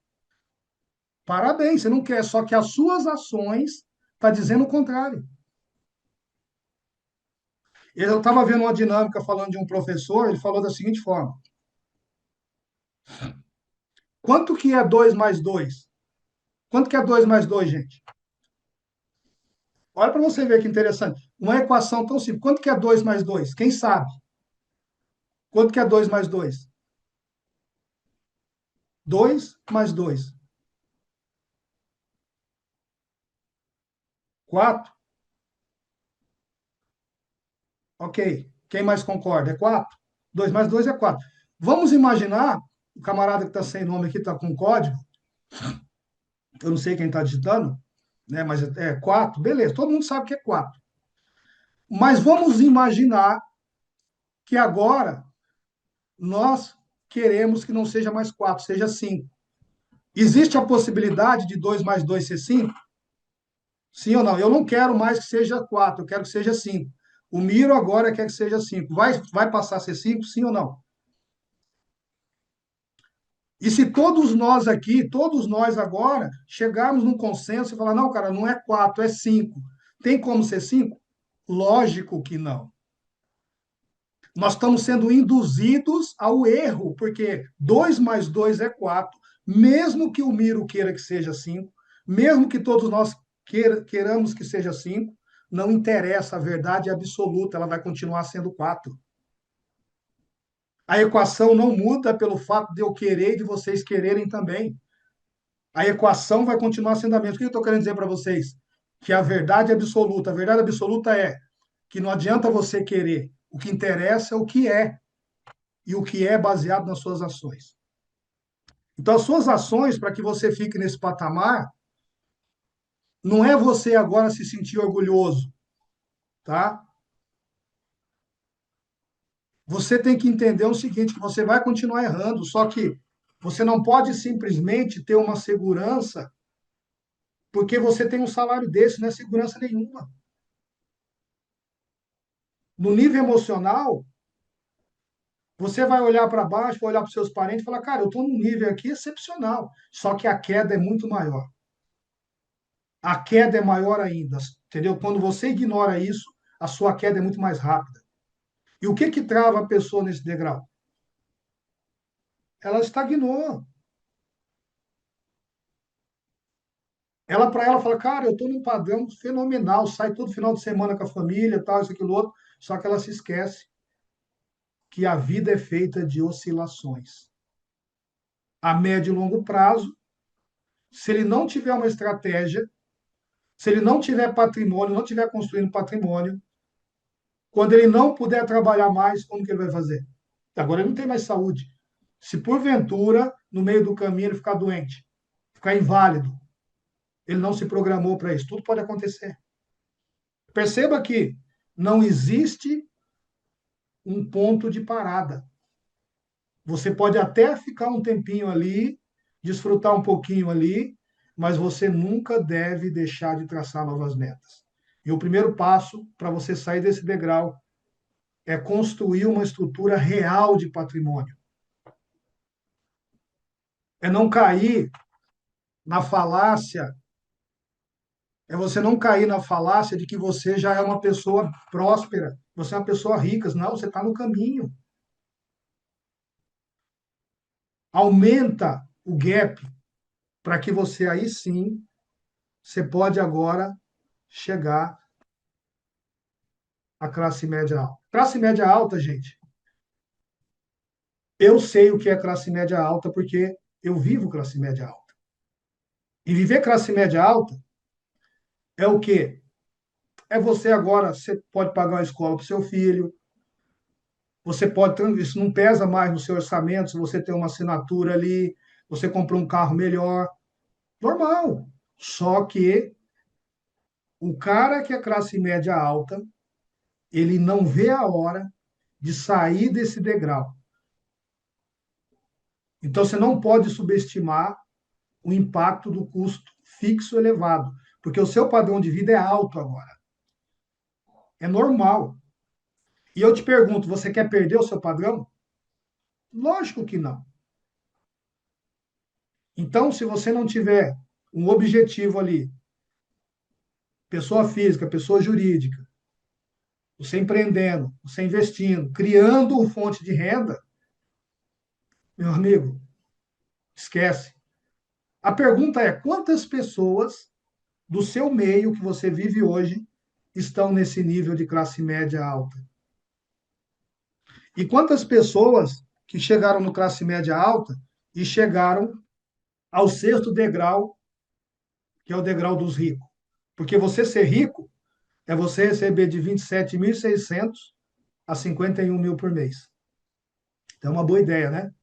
parabéns, você não quer, só que as suas ações estão dizendo o contrário. Eu estava vendo uma dinâmica falando de um professor, ele falou da seguinte forma: quanto que é 2 mais 2? Quanto que é 2 mais 2, gente? Olha para você ver que interessante. Uma equação tão simples. Quanto que é 2 mais 2? Quem sabe? Quanto que é 2 mais 2? 2 mais 2. 4. Ok. Quem mais concorda? É 4. 2 mais 2 é 4. Vamos imaginar, o camarada que está sem nome aqui está com código, eu não sei quem está digitando, né, mas é 4, beleza, todo mundo sabe que é 4. Mas vamos imaginar que agora nós queremos que não seja mais 4, seja 5. Existe a possibilidade de 2 mais 2 ser 5? Sim ou não? Eu não quero mais que seja 4, eu quero que seja 5. O Miro agora quer que seja 5. Vai passar a ser 5? Sim ou não? E se todos nós aqui, todos nós agora, chegarmos num consenso e falar, não, cara, não é 4, é 5. Tem como ser 5? Lógico que não. Nós estamos sendo induzidos ao erro, porque 2 mais 2 é 4, mesmo que o Miro queira que seja 5, mesmo que todos nós queiramos que seja 5, não interessa, a verdade é absoluta, ela vai continuar sendo 4. A equação não muda pelo fato de eu querer e de vocês quererem também. A equação vai continuar sendo a mesma. O que eu estou querendo dizer para vocês? Que a verdade absoluta, a verdade absoluta é que não adianta você querer, o que interessa é o que é, e o que é baseado nas suas ações. Então, as suas ações, para que você fique nesse patamar, não é você agora se sentir orgulhoso, tá? Você tem que entender o seguinte, que você vai continuar errando, só que você não pode simplesmente ter uma segurança porque você tem um salário desse, não é segurança nenhuma. No nível emocional, você vai olhar para baixo, vai olhar para os seus parentes e falar, cara, eu estou num nível aqui excepcional, só que a queda é muito maior. A queda é maior ainda, entendeu? Quando você ignora isso, a sua queda é muito mais rápida. E o que que trava a pessoa nesse degrau? Ela estagnou. Ela, para ela, fala, cara, eu estou num padrão fenomenal, sai todo final de semana com a família, tal, isso, aquilo, outro, só que ela se esquece que a vida é feita de oscilações. A médio e longo prazo, se ele não tiver uma estratégia, se ele não tiver patrimônio, não tiver construindo patrimônio, quando ele não puder trabalhar mais, como que ele vai fazer? Agora ele não tem mais saúde. Se porventura, no meio do caminho, ele ficar doente, ficar inválido, ele não se programou para isso. Tudo pode acontecer. Perceba que não existe um ponto de parada. Você pode até ficar um tempinho ali, desfrutar um pouquinho ali, mas você nunca deve deixar de traçar novas metas. E o primeiro passo para você sair desse degrau é construir uma estrutura real de patrimônio. É não cair na falácia É você não cair na falácia de que você já é uma pessoa próspera, você é uma pessoa rica. Não, você está no caminho. Aumenta o gap para que você aí sim, você pode agora chegar à classe média alta. Classe média alta, gente, eu sei o que é classe média alta porque eu vivo classe média alta. E viver classe média alta é o quê? É você agora, você pode pagar uma escola para o seu filho, você pode, isso não pesa mais no seu orçamento, se você tem uma assinatura ali, você comprou um carro melhor, normal. Só que o cara que é classe média alta, ele não vê a hora de sair desse degrau. Então você não pode subestimar o impacto do custo fixo elevado, porque o seu padrão de vida é alto agora, é normal. E eu te pergunto, você quer perder o seu padrão? Lógico que não. Então, se você não tiver um objetivo ali, pessoa física, pessoa jurídica, você empreendendo, você investindo, criando uma fonte de renda, meu amigo, esquece. A pergunta é: quantas pessoas do seu meio que você vive hoje estão nesse nível de classe média alta? E quantas pessoas que chegaram no classe média alta e chegaram ao sexto degrau, que é o degrau dos ricos? Porque você ser rico é você receber de 27.600 a 51 mil por mês. Então, é uma boa ideia, né?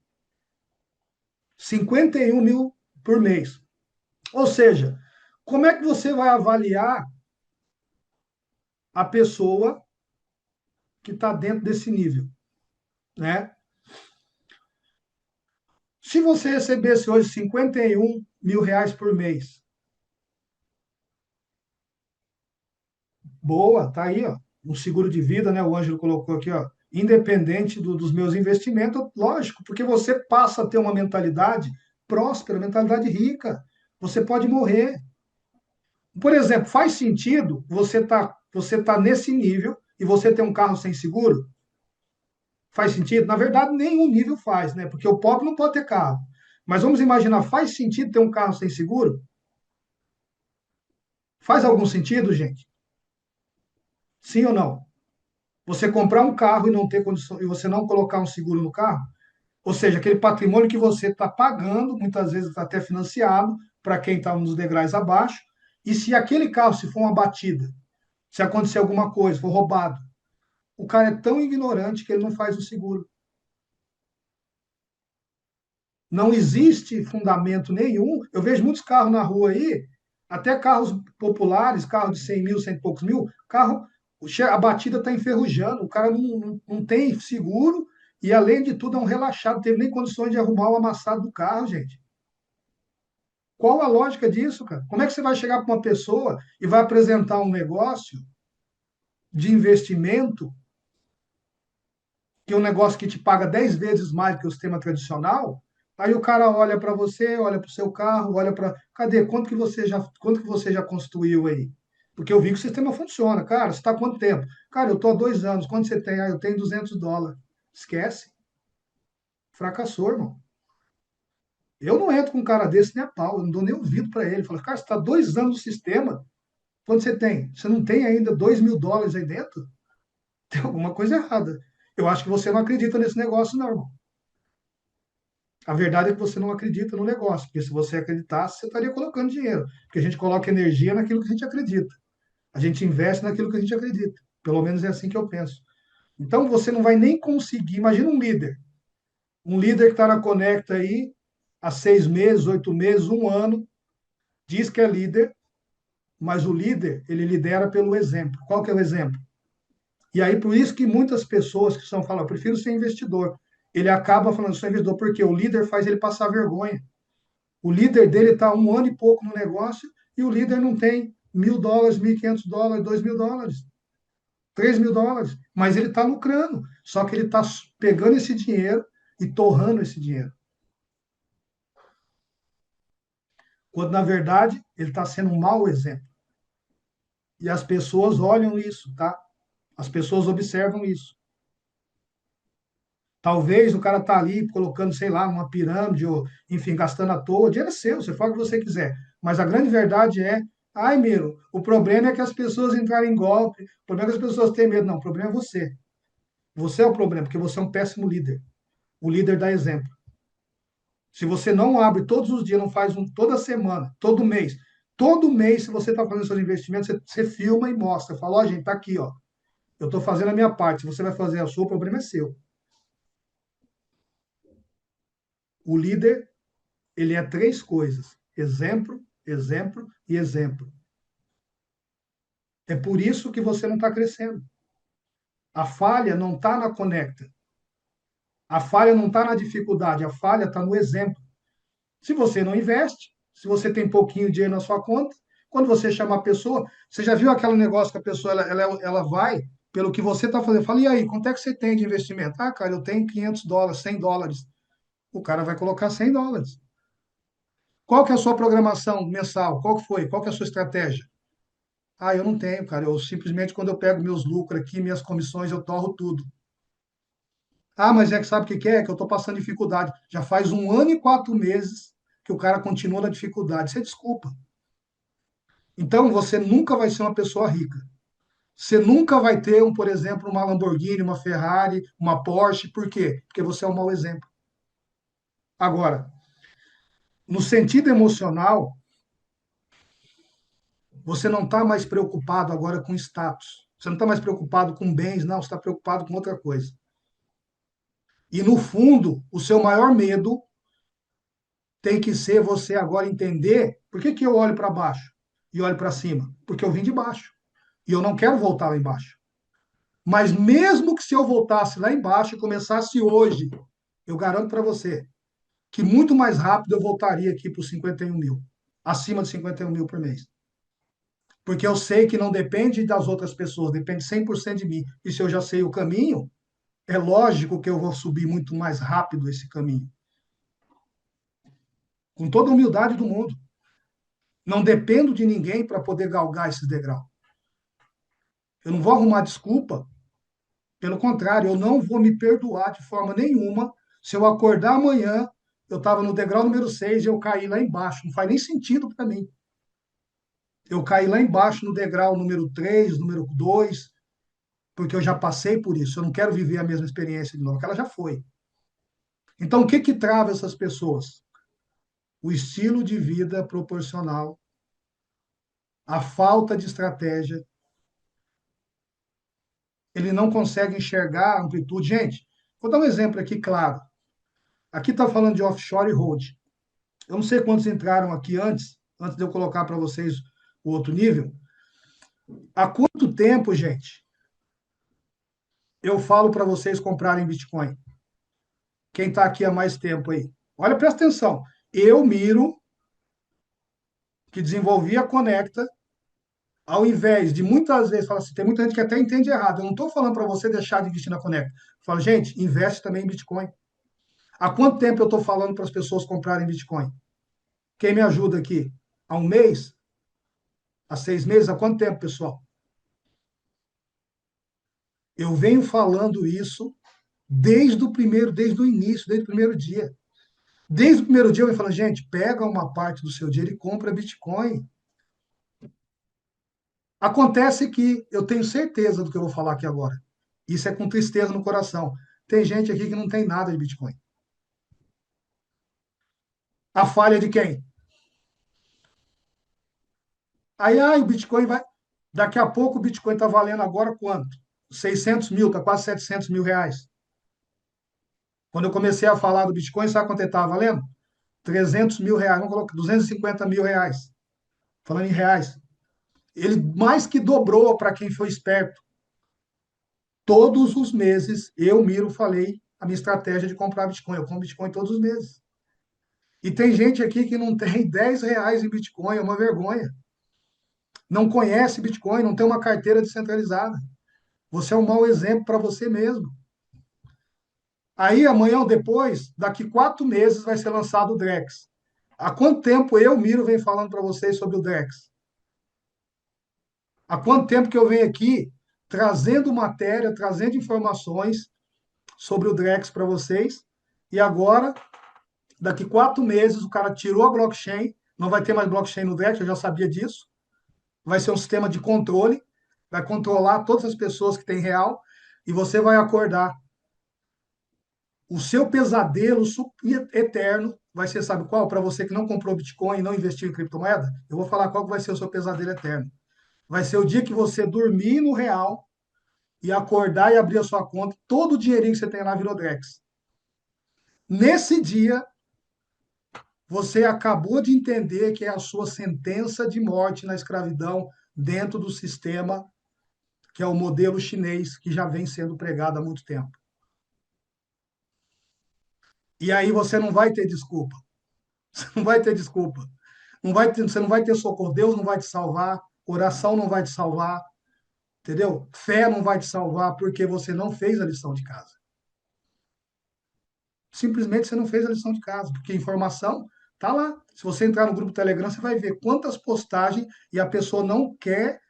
51 mil por mês. Ou seja, como é que você vai avaliar a pessoa que está dentro desse nível, né? Se você recebesse hoje 51 mil reais por mês, boa, tá aí, ó, um seguro de vida, né? O Ângelo colocou aqui, ó, independente dos meus investimentos, lógico, porque você passa a ter uma mentalidade próspera, mentalidade rica. Você pode morrer. Por exemplo, faz sentido você tá nesse nível e você ter um carro sem seguro? Faz sentido? Na verdade, nenhum nível faz, né? Porque o pobre não pode ter carro. Mas vamos imaginar, faz sentido ter um carro sem seguro? Faz algum sentido, gente? Sim ou não? Você comprar um carro e não ter condição, e você não colocar um seguro no carro, ou seja, aquele patrimônio que você está pagando, muitas vezes está até financiado, para quem está nos degraus abaixo, e se aquele carro se for uma batida, se acontecer alguma coisa, for roubado, o cara é tão ignorante que ele não faz o seguro. Não existe fundamento nenhum. Eu vejo muitos carros na rua aí, até carros populares, carro de 100 mil, 100 e poucos mil, carro, a batida está enferrujando, o cara não tem seguro e, além de tudo, é um relaxado, não teve nem condições de arrumar o amassado do carro, gente. Qual a lógica disso, cara? Como é que você vai chegar para uma pessoa e vai apresentar um negócio de investimento, que é um negócio que te paga 10 vezes mais que o sistema tradicional? Aí o cara olha para você, olha para o seu carro, olha para. Cadê? Quanto que você já construiu aí? Porque eu vi que o sistema funciona. Cara, você está há quanto tempo? Cara, eu estou há 2 anos. Quanto você tem? Ah, eu tenho US$ 200. Esquece. Fracassou, irmão. Eu não entro com um cara desse nem a pau. Eu não dou nem ouvido para ele. Falo, cara, você está 2 anos no sistema. Quanto você tem? Você não tem ainda US$ 2.000 aí dentro? Tem alguma coisa errada. Eu acho que você não acredita nesse negócio, não, irmão. A verdade é que você não acredita no negócio, porque se você acreditasse, você estaria colocando dinheiro. Porque a gente coloca energia naquilo que a gente acredita. A gente investe naquilo que a gente acredita. Pelo menos é assim que eu penso. Então você não vai nem conseguir. Imagina um líder. Um líder que está na Conecta aí há 6 meses, 8 meses, um ano, diz que é líder, mas o líder, ele lidera pelo exemplo. Qual que é o exemplo? E aí, por isso que muitas pessoas que são falam, eu prefiro ser investidor. Ele acaba falando, sou investidor, porque o líder faz ele passar vergonha. O líder dele está um ano e pouco no negócio e o líder não tem US$ 1.000, US$ 1.500, US$ 2.000, US$ 3.000, mas ele está lucrando. Só que ele está pegando esse dinheiro e torrando esse dinheiro. Quando, na verdade, ele está sendo um mau exemplo. E as pessoas olham isso, tá? As pessoas observam isso. Talvez o cara tá ali colocando, sei lá, uma pirâmide, ou, enfim, gastando à toa. O dinheiro é seu, você faz o que você quiser. Mas a grande verdade é, ai, Miro, o problema é que as pessoas entrarem em golpe, o problema é que as pessoas têm medo. Não, o problema é você. Você é o problema, porque você é um péssimo líder. O líder dá exemplo. Se você não abre todos os dias, não faz um toda semana, todo mês, se você está fazendo seus investimentos, você filma e mostra. Fala, ó, gente, tá aqui, ó. Eu estou fazendo a minha parte. Se você vai fazer a sua, o problema é seu. O líder, ele é três coisas: exemplo, exemplo e exemplo. É por isso que você não está crescendo. A falha não está na conecta. A falha não está na dificuldade. A falha está no exemplo. Se você não investe, se você tem pouquinho dinheiro na sua conta, quando você chamar a pessoa, você já viu aquele negócio que a pessoa ela vai pelo que você está fazendo? Fala, e aí, quanto é que você tem de investimento? Ah, cara, eu tenho $500, $100. O cara vai colocar $100. Qual que é a sua programação mensal? Qual que foi? Qual que é a sua estratégia? Ah, eu não tenho, cara. Eu simplesmente, quando eu pego meus lucros aqui, minhas comissões, eu torro tudo. Ah, mas é que sabe o que que é? Que eu estou passando dificuldade. Já faz 1 ano e 4 meses que o cara continua na dificuldade. Você desculpa. Então, você nunca vai ser uma pessoa rica. Você nunca vai ter, por exemplo, uma Lamborghini, uma Ferrari, uma Porsche. Por quê? Porque você é um mau exemplo. Agora, no sentido emocional, você não está mais preocupado agora com status. Você não está mais preocupado com bens, não. Você está preocupado com outra coisa. E, no fundo, o seu maior medo tem que ser você agora entender por que que eu olho para baixo e olho para cima. Porque eu vim de baixo. E eu não quero voltar lá embaixo. Mas mesmo que se eu voltasse lá embaixo e começasse hoje, eu garanto para você que muito mais rápido eu voltaria aqui para os 51 mil, acima de 51 mil por mês. Porque eu sei que não depende das outras pessoas, depende 100% de mim. E se eu já sei o caminho, é lógico que eu vou subir muito mais rápido esse caminho. Com toda a humildade do mundo. Não dependo de ninguém para poder galgar esse degrau. Eu não vou arrumar desculpa. Pelo contrário, eu não vou me perdoar de forma nenhuma se eu acordar amanhã, eu estava no degrau número 6 e eu caí lá embaixo. Não faz nem sentido para mim. Eu caí lá embaixo no degrau número 3, número 2, porque eu já passei por isso. Eu não quero viver a mesma experiência de novo, que ela já foi. Então, o que que trava essas pessoas? O estilo de vida proporcional, a falta de estratégia. Ele não consegue enxergar a amplitude. Gente, vou dar um exemplo aqui claro. Aqui está falando de offshore e hold. Eu não sei quantos entraram aqui antes de eu colocar para vocês o outro nível. Há quanto tempo, gente, eu falo para vocês comprarem Bitcoin? Quem está aqui há mais tempo aí? Olha, presta atenção. Eu miro que desenvolvi a Conecta, ao invés de muitas vezes falar assim, tem muita gente que até entende errado. Eu não estou falando para você deixar de investir na Conecta. Eu falo, gente, investe também em Bitcoin. Há quanto tempo eu estou falando para as pessoas comprarem Bitcoin? Quem me ajuda aqui? Há um mês? Há 6 meses? Há quanto tempo, pessoal? Eu venho falando isso desde o início, desde o primeiro dia. Desde o primeiro dia eu venho falando, gente, pega uma parte do seu dinheiro e compra Bitcoin. Acontece que eu tenho certeza do que eu vou falar aqui agora. Isso é com tristeza no coração. Tem gente aqui que não tem nada de Bitcoin. A falha é de quem? Aí, o Bitcoin vai. Daqui a pouco o Bitcoin está valendo agora quanto? 600 mil, está quase 700 mil reais. Quando eu comecei a falar do Bitcoin, sabe quanto ele estava valendo? 300 mil reais, vamos colocar 250 mil reais. Falando em reais. Ele mais que dobrou para quem foi esperto. Todos os meses, eu, Miro, falei a minha estratégia de comprar Bitcoin. Eu compro Bitcoin todos os meses. E tem gente aqui que não tem R$ 10 em Bitcoin, é uma vergonha. Não conhece Bitcoin, não tem uma carteira descentralizada. Você é um mau exemplo para você mesmo. Aí, amanhã ou depois, daqui 4 meses, vai ser lançado o Drex. Há quanto tempo eu, Miro, venho falando para vocês sobre o Drex? Há quanto tempo que eu venho aqui trazendo matéria, trazendo informações sobre o Drex para vocês, e agora, daqui 4 meses, o cara tirou a blockchain, não vai ter mais blockchain no Drex, eu já sabia disso, vai ser um sistema de controle, vai controlar todas as pessoas que têm real, e você vai acordar. O seu pesadelo eterno vai ser, sabe qual? Para você que não comprou Bitcoin e não investiu em criptomoeda, eu vou falar qual que vai ser o seu pesadelo eterno. Vai ser o dia que você dormir no real e acordar e abrir a sua conta, todo o dinheirinho que você tem lá virou Drex. Nesse dia, você acabou de entender que é a sua sentença de morte na escravidão dentro do sistema que é o modelo chinês que já vem sendo pregado há muito tempo. E aí você não vai ter desculpa. Você não vai ter desculpa. Você não vai ter socorro. Deus não vai te salvar. Oração não vai te salvar. Entendeu? Fé não vai te salvar porque você não fez a lição de casa. Simplesmente você não fez a lição de casa, porque a informação tá lá. Se você entrar no grupo Telegram, você vai ver quantas postagens e a pessoa não quer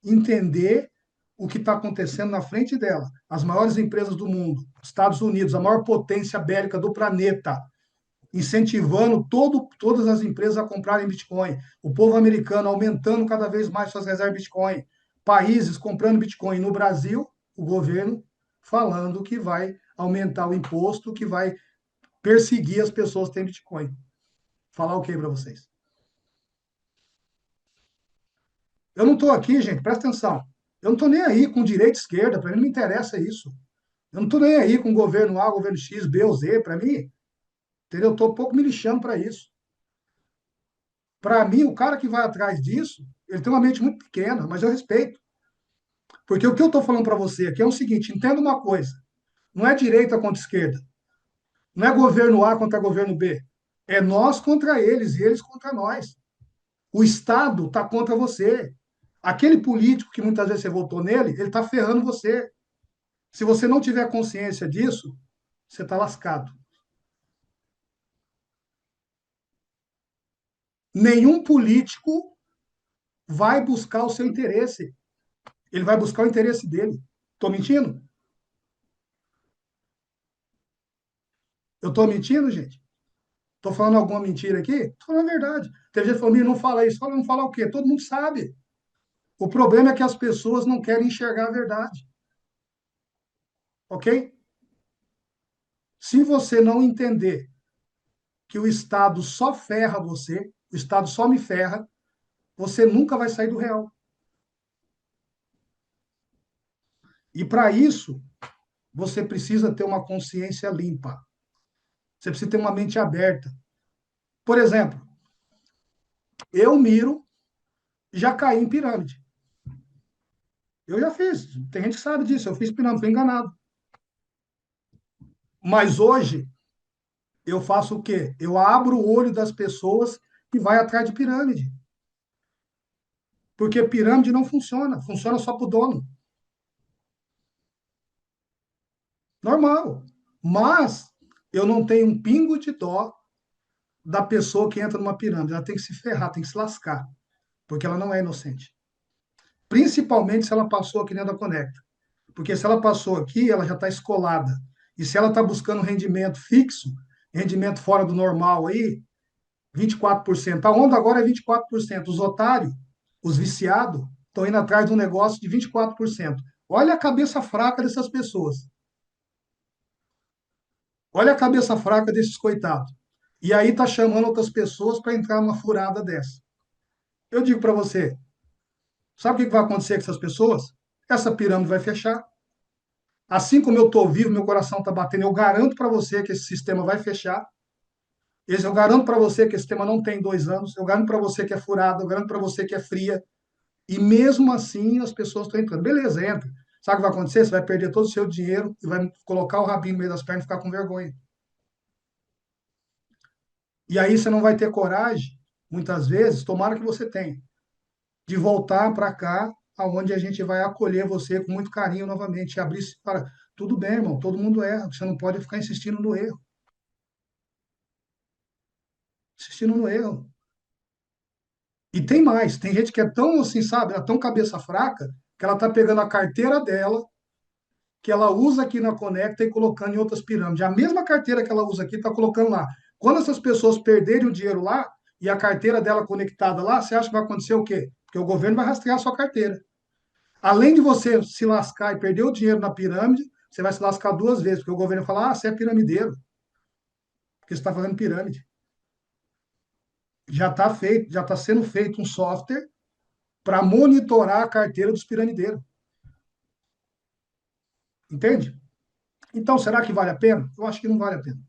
entender o que está acontecendo na frente dela. As maiores empresas do mundo, Estados Unidos, a maior potência bélica do planeta, incentivando todas as empresas a comprarem Bitcoin. O povo americano aumentando cada vez mais suas reservas de Bitcoin. Países comprando Bitcoin. No Brasil, o governo falando que vai aumentar o imposto, que vai perseguir as pessoas que têm Bitcoin. Falar o que para vocês? Eu não estou aqui, gente, presta atenção. Eu não estou nem aí com direita e esquerda, para mim não me interessa isso. Eu não estou nem aí com governo A, governo X, B ou Z, para mim, entendeu? Eu estou um pouco me lixando para isso. Para mim, o cara que vai atrás disso, ele tem uma mente muito pequena, mas eu respeito. Porque o que eu estou falando para você aqui é o seguinte: entenda uma coisa, não é direita contra esquerda, não é governo A contra governo B, é nós contra eles e eles contra nós. O Estado está contra você. Aquele político que muitas vezes você votou nele, ele está ferrando você. Se você não tiver consciência disso, você está lascado. Nenhum político vai buscar o seu interesse. Ele vai buscar o interesse dele. Estou mentindo? Eu estou mentindo, gente? Estou falando alguma mentira aqui? Estou falando a verdade. Tem gente que falou, não fala isso. Fala, não fala o quê? Todo mundo sabe. O problema é que as pessoas não querem enxergar a verdade. Ok? Se você não entender que o Estado só ferra você, o Estado só me ferra, você nunca vai sair do real. E para isso, você precisa ter uma consciência limpa. Você precisa ter uma mente aberta. Por exemplo, eu miro, já caí em pirâmide. Eu já fiz. Tem gente que sabe disso. Eu fiz pirâmide, fui enganado. Mas hoje, eu faço o quê? Eu abro o olho das pessoas que vai atrás de pirâmide. Porque pirâmide não funciona. Funciona só para o dono. Normal. Mas eu não tenho um pingo de dó da pessoa que entra numa pirâmide. Ela tem que se ferrar, tem que se lascar. Porque ela não é inocente. Principalmente se ela passou aqui dentro da Conecta. Porque se ela passou aqui, ela já está escolada. E se ela está buscando rendimento fixo, rendimento fora do normal aí, 24%. A onda agora é 24%. Os otários, os viciados, estão indo atrás de um negócio de 24%. Olha a cabeça fraca dessas pessoas. Olha a cabeça fraca desses coitados. E aí está chamando outras pessoas para entrar numa furada dessa. Eu digo para você, sabe o que vai acontecer com essas pessoas? Essa pirâmide vai fechar. Assim como eu estou vivo, meu coração está batendo, eu garanto para você que esse sistema vai fechar. Eu garanto para você que esse sistema não tem 2 anos. Eu garanto para você que é furado. Eu garanto para você que é fria. E mesmo assim as pessoas estão entrando. Beleza, entra. Sabe o que vai acontecer? Você vai perder todo o seu dinheiro e vai colocar o rabinho no meio das pernas e ficar com vergonha. E aí você não vai ter coragem, muitas vezes, tomara que você tenha, de voltar para cá, aonde a gente vai acolher você com muito carinho novamente, e abrir para tudo bem, irmão, todo mundo erra, você não pode ficar insistindo no erro, insistindo no erro. E tem mais, tem gente que é tão assim, sabe, ela é tão cabeça fraca, que ela tá pegando a carteira dela, que ela usa aqui na Conecta e colocando em outras pirâmides. A mesma carteira que ela usa aqui, está colocando lá. Quando essas pessoas perderem o dinheiro lá e a carteira dela conectada lá, você acha que vai acontecer o quê? Porque o governo vai rastrear a sua carteira. Além de você se lascar e perder o dinheiro na pirâmide, você vai se lascar duas vezes, porque o governo vai falar, você é piramideiro, porque você está fazendo pirâmide. Já está feito, já está sendo feito um software para monitorar a carteira dos piramideiros. Entende? Então, será que vale a pena? Eu acho que não vale a pena.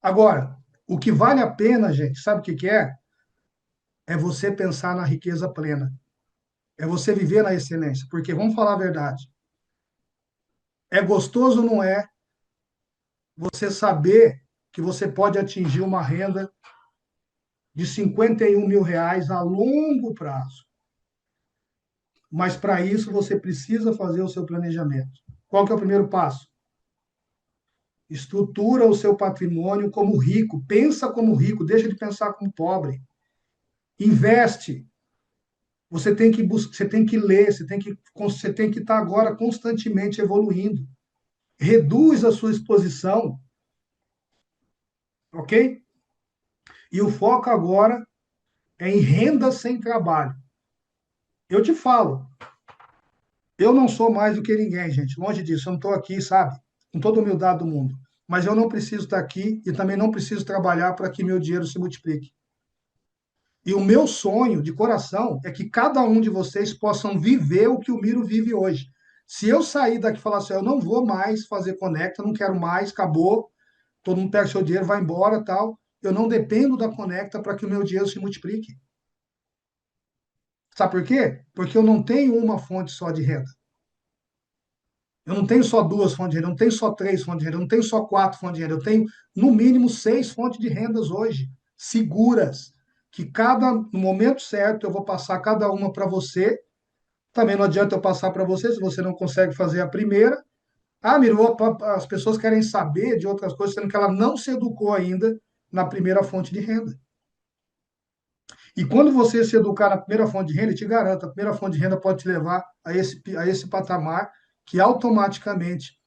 Agora, o que vale a pena, gente, sabe o que que é? É você pensar na riqueza plena. É você viver na excelência. Porque, vamos falar a verdade, é gostoso ou não é você saber que você pode atingir uma renda de 51 mil reais a longo prazo. Mas, para isso, você precisa fazer o seu planejamento. Qual que é o primeiro passo? Estrutura o seu patrimônio como rico. Pensa como rico, deixa de pensar como pobre. Investe. Você tem que buscar, você tem que ler, você tem que estar agora constantemente evoluindo. Reduz a sua exposição, ok? E o foco agora é em renda sem trabalho. Eu te falo, eu não sou mais do que ninguém, gente. Longe disso, eu não estou aqui, sabe? Com toda a humildade do mundo. Mas eu não preciso estar aqui e também não preciso trabalhar para que meu dinheiro se multiplique. E o meu sonho de coração é que cada um de vocês possam viver o que o Miro vive hoje. Se eu sair daqui e falar assim, eu não vou mais fazer Conecta, não quero mais, acabou, todo mundo pega seu dinheiro, vai embora, tal. Eu não dependo da Conecta para que o meu dinheiro se multiplique. Sabe por quê? Porque eu não tenho uma fonte só de renda. Eu não tenho só duas fontes de renda, eu não tenho só três fontes de renda, eu não tenho só quatro fontes de renda, eu tenho no mínimo seis fontes de rendas hoje, seguras, que no momento certo eu vou passar cada uma para você. Também não adianta eu passar para você se você não consegue fazer a primeira. Ah, Miro, as pessoas querem saber de outras coisas, sendo que ela não se educou ainda na primeira fonte de renda. E quando você se educar na primeira fonte de renda, eu te garanto, a primeira fonte de renda pode te levar a esse patamar que automaticamente,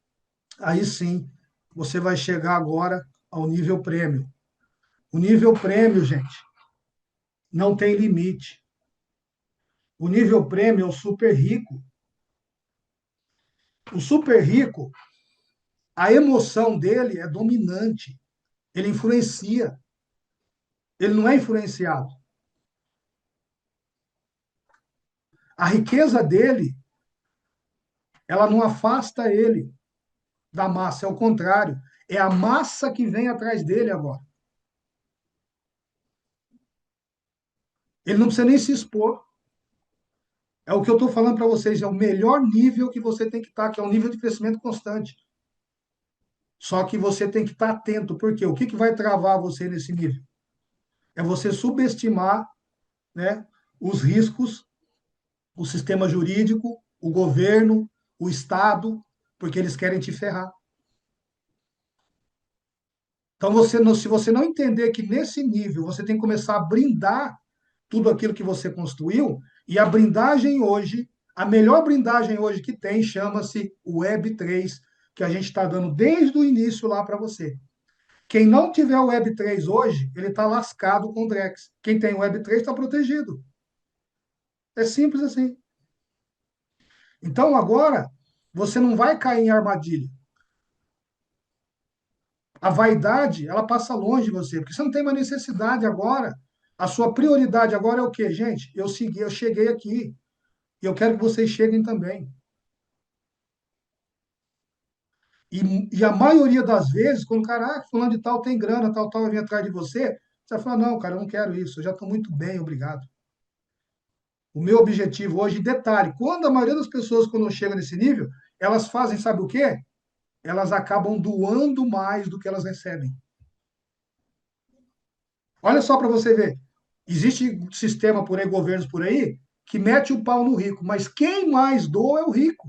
aí sim, você vai chegar agora ao nível prêmio. O nível prêmio, gente, não tem limite. O nível prêmio é o super rico. O super rico, a emoção dele é dominante. Ele influencia. Ele não é influenciado. A riqueza dele, ela não afasta ele da massa, é o contrário. É a massa que vem atrás dele agora. Ele não precisa nem se expor. É o que eu estou falando para vocês, é o melhor nível que você tem que estar, que é um nível de crescimento constante. Só que você tem que estar atento, porque o que, que vai travar você nesse nível? É você subestimar, né, os riscos, o sistema jurídico, o governo, o Estado, porque eles querem te ferrar. Então, se você não entender que nesse nível você tem que começar a brindar tudo aquilo que você construiu, e a brindagem hoje, a melhor brindagem hoje que tem, chama-se Web3, que a gente está dando desde o início lá para você. Quem não tiver o Web3 hoje, ele está lascado com o Drex. Quem tem o Web3 está protegido. É simples assim. Então, agora, você não vai cair em armadilha. A vaidade, ela passa longe de você, porque você não tem uma necessidade agora. A sua prioridade agora é o quê, gente? Eu cheguei aqui e eu quero que vocês cheguem também. E a maioria das vezes, quando o cara, fulano de tal tem grana, tal, tal, vai vir atrás de você, você vai falar, não, cara, eu não quero isso, eu já estou muito bem, obrigado. O meu objetivo hoje, detalhe, quando a maioria das pessoas, quando chega nesse nível, elas fazem, sabe o quê? Elas acabam doando mais do que elas recebem. Olha só para você ver. Existe um sistema por aí, governos por aí, que mete o pau no rico, mas quem mais doa é o rico.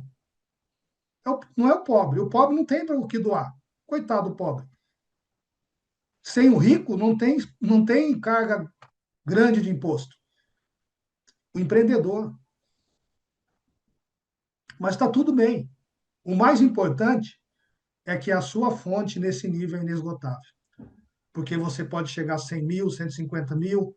Não é o pobre. O pobre não tem para o que doar. Coitado do pobre. Sem o rico, não tem carga grande de imposto? O empreendedor. Mas está tudo bem. O mais importante é que a sua fonte nesse nível é inesgotável. Porque você pode chegar a 100 mil, 150 mil,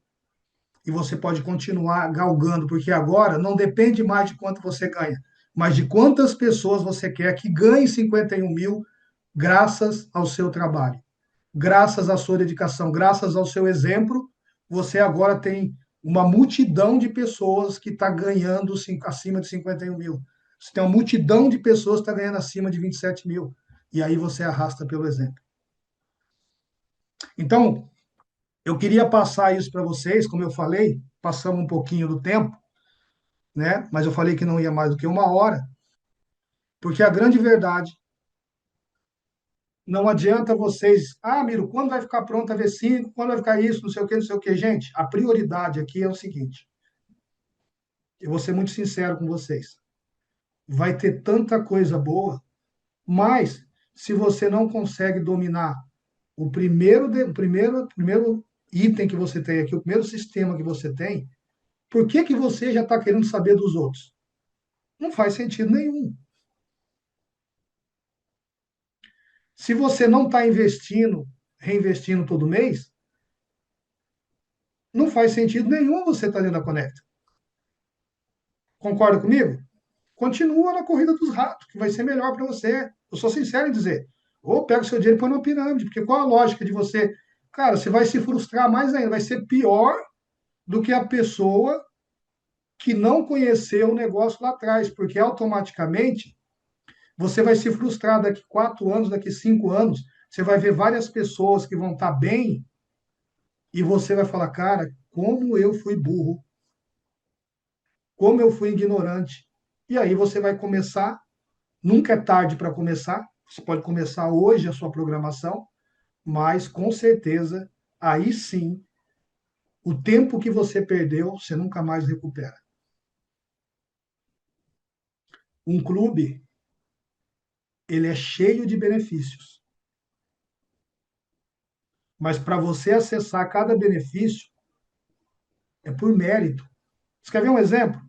e você pode continuar galgando, porque agora não depende mais de quanto você ganha, mas de quantas pessoas você quer que ganhem 51 mil graças ao seu trabalho, graças à sua dedicação, graças ao seu exemplo, você agora tem uma multidão de pessoas que está ganhando acima de 51 mil. Você tem uma multidão de pessoas que está ganhando acima de 27 mil. E aí você arrasta pelo exemplo. Então, eu queria passar isso para vocês, como eu falei, passamos um pouquinho do tempo, né? Mas eu falei que não ia mais do que uma hora, porque a grande verdade, não adianta vocês, Miro, quando vai ficar pronta a V5, quando vai ficar isso, não sei o que, não sei o que. Gente, a prioridade aqui é o seguinte, eu vou ser muito sincero com vocês, vai ter tanta coisa boa, mas se você não consegue dominar o primeiro item que você tem aqui, o primeiro sistema que você tem, por que que você já está querendo saber dos outros? Não faz sentido nenhum. Se você não está investindo, reinvestindo todo mês, não faz sentido nenhum você estar dentro da Conecta. Concorda comigo? Continua na corrida dos ratos, que vai ser melhor para você. Eu sou sincero em dizer. Ou pega o seu dinheiro e põe numa pirâmide, porque qual a lógica de você? Cara, você vai se frustrar mais ainda, vai ser pior do que a pessoa que não conheceu o negócio lá atrás, porque automaticamente você vai se frustrar daqui 4 anos, daqui 5 anos, você vai ver várias pessoas que vão estar bem e você vai falar, cara, como eu fui burro, como eu fui ignorante. E aí você vai começar, nunca é tarde para começar, você pode começar hoje a sua programação, mas com certeza, aí sim, o tempo que você perdeu, você nunca mais recupera. Um clube, ele é cheio de benefícios, mas para você acessar cada benefício, é por mérito. Você quer ver um exemplo?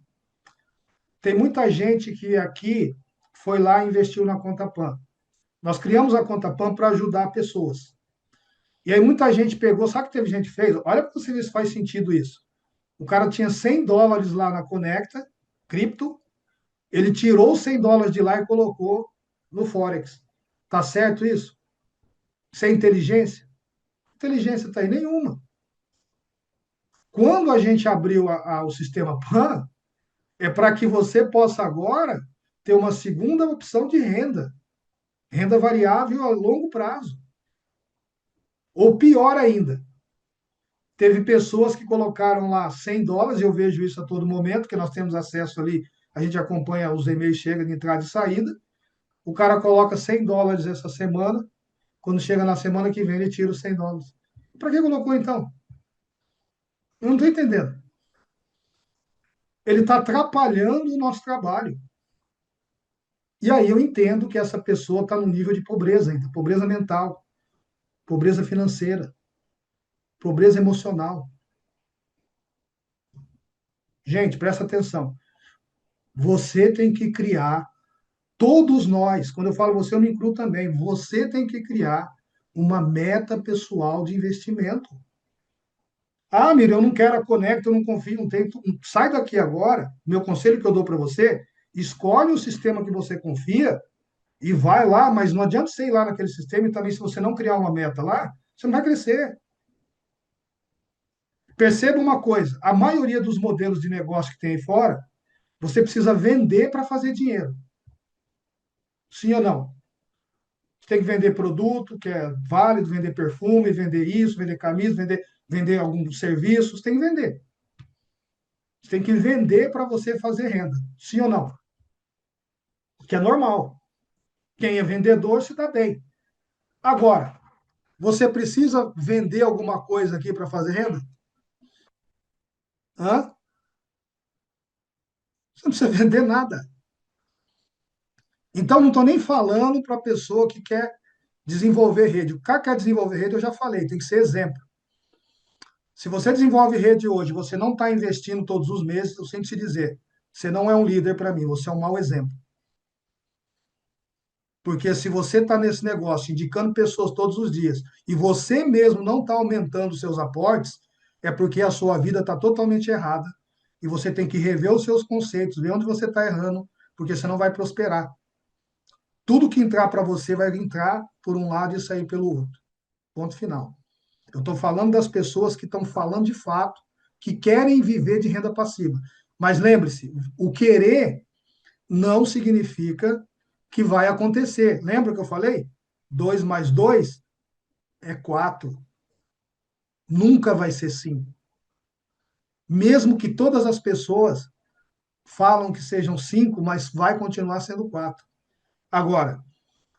Tem muita gente que aqui foi lá e investiu na Conta Pan. Nós criamos a Conta Pan para ajudar pessoas. E aí muita gente pegou, sabe o que teve gente que fez? Olha para você ver se faz sentido isso. O cara tinha US$ 100 lá na Conecta, cripto, ele tirou os US$ 100 de lá e colocou no Forex. Tá certo isso? Sem inteligência? Inteligência está aí nenhuma. Quando a gente abriu o sistema PAN, é para que você possa agora ter uma segunda opção de renda, renda variável a longo prazo. Ou pior ainda, teve pessoas que colocaram lá US$ 100, e eu vejo isso a todo momento, que nós temos acesso ali, a gente acompanha os e-mails, chega de entrada e saída. O cara coloca US$ 100 essa semana, quando chega na semana que vem, ele tira os US$ 100. Para que colocou então? Eu não estou entendendo. Ele está atrapalhando o nosso trabalho. E aí eu entendo que essa pessoa está no nível de pobreza ainda, pobreza mental, pobreza financeira, pobreza emocional. Gente, presta atenção. Você tem que criar, todos nós, quando eu falo você, eu me incluo também, você tem que criar uma meta pessoal de investimento. Mira, eu não quero a Conecta, eu não confio, não tenho. Sai daqui agora. Meu conselho que eu dou para você, escolhe o sistema que você confia e vai lá, mas não adianta você ir lá naquele sistema e também, se você não criar uma meta lá, você não vai crescer. Perceba uma coisa: a maioria dos modelos de negócio que tem aí fora, você precisa vender para fazer dinheiro. Sim ou não? Você tem que vender produto, que é válido, vender perfume, vender isso, vender camisa, vender alguns serviços, tem que vender. Você tem que vender para você fazer renda. Sim ou não? Que é normal. Quem é vendedor se dá bem. Agora, você precisa vender alguma coisa aqui para fazer renda? Hã? Você não precisa vender nada. Então, não estou nem falando para a pessoa que quer desenvolver rede. O cara quer desenvolver rede, eu já falei, tem que ser exemplo. Se você desenvolve rede hoje, você não está investindo todos os meses, eu sinto te dizer, você não é um líder para mim, você é um mau exemplo. Porque se você está nesse negócio, indicando pessoas todos os dias, e você mesmo não está aumentando os seus aportes, é porque a sua vida está totalmente errada. E você tem que rever os seus conceitos, ver onde você está errando, porque você não vai prosperar. Tudo que entrar para você vai entrar por um lado e sair pelo outro. Ponto final. Eu estou falando das pessoas que estão falando de fato, que querem viver de renda passiva. Mas lembre-se, o querer não significa que vai acontecer. Lembra que eu falei? 2 mais 2 é 4. Nunca vai ser 5. Mesmo que todas as pessoas falam que sejam 5, mas vai continuar sendo 4. Agora,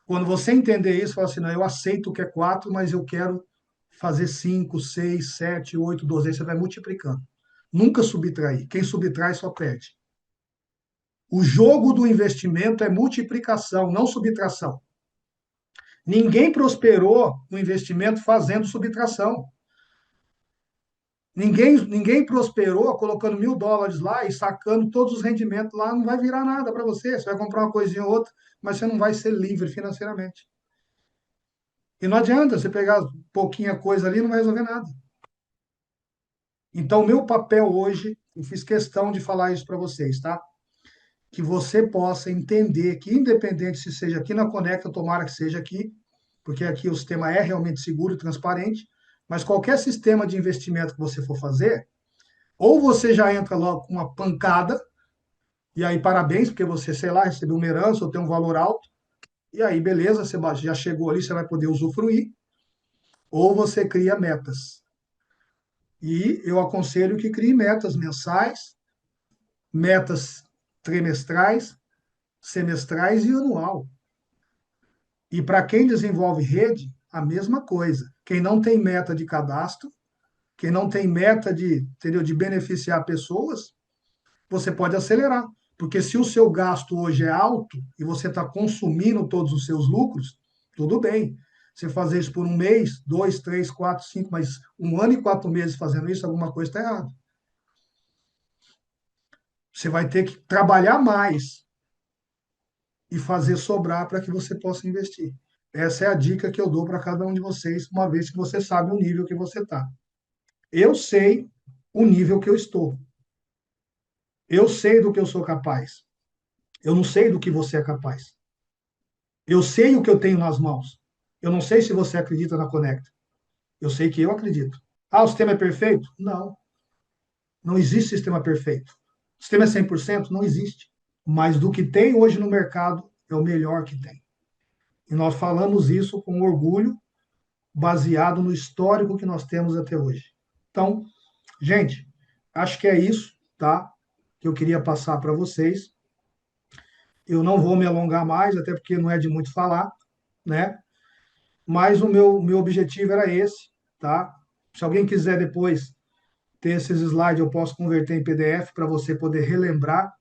quando você entender isso, fala assim, não, eu aceito que é 4, mas eu quero fazer 5, 6, 7, 8, 12. Aí você vai multiplicando. Nunca subtrair. Quem subtrai só perde. O jogo do investimento é multiplicação, não subtração. Ninguém prosperou no investimento fazendo subtração. Ninguém prosperou colocando US$ 1.000 lá e sacando todos os rendimentos lá, não vai virar nada para você. Você vai comprar uma coisinha ou outra, mas você não vai ser livre financeiramente. E não adianta você pegar pouquinha coisa ali, não vai resolver nada. Então, o meu papel hoje, eu fiz questão de falar isso para vocês, tá? Que você possa entender que, independente se seja aqui na Conecta, tomara que seja aqui, porque aqui o sistema é realmente seguro e transparente, mas qualquer sistema de investimento que você for fazer, ou você já entra logo com uma pancada, e aí parabéns, porque você, sei lá, recebeu uma herança ou tem um valor alto, e aí beleza, você já chegou ali, você vai poder usufruir, ou você cria metas. E eu aconselho que crie metas mensais, metas trimestrais, semestrais e anual. E para quem desenvolve rede, a mesma coisa. Quem não tem meta de cadastro, quem não tem meta de, entendeu, de beneficiar pessoas, você pode acelerar. Porque se o seu gasto hoje é alto e você está consumindo todos os seus lucros, tudo bem. Você fazer isso por um mês, 2, 3, 4, 5, mas 1 ano e 4 meses fazendo isso, alguma coisa está errada. Você vai ter que trabalhar mais e fazer sobrar para que você possa investir. Essa é a dica que eu dou para cada um de vocês, uma vez que você sabe o nível que você está. Eu sei o nível que eu estou. Eu sei do que eu sou capaz. Eu não sei do que você é capaz. Eu sei o que eu tenho nas mãos. Eu não sei se você acredita na Conecta. Eu sei que eu acredito. Ah, o sistema é perfeito? Não. Não existe sistema perfeito. O sistema é 100%? Não existe. Mas do que tem hoje no mercado, é o melhor que tem. E nós falamos isso com orgulho, baseado no histórico que nós temos até hoje. Então, gente, acho que é isso, tá? Que eu queria passar para vocês. Eu não vou me alongar mais, até porque não é de muito falar, né? Mas o meu objetivo era esse, tá? Se alguém quiser depois ter esses slides, eu posso converter em PDF para você poder relembrar.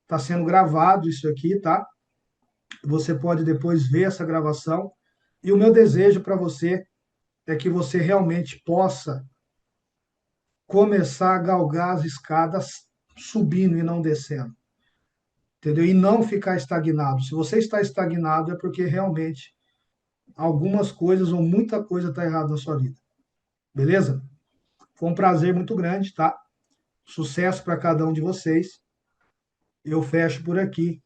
Está sendo gravado isso aqui, tá? Você pode depois ver essa gravação. E o meu desejo para você é que você realmente possa começar a galgar as escadas subindo e não descendo, entendeu? E não ficar estagnado. Se você está estagnado é porque realmente algumas coisas ou muita coisa está errada na sua vida. Beleza? Foi um prazer muito grande, tá? Sucesso para cada um de vocês. Eu fecho por aqui.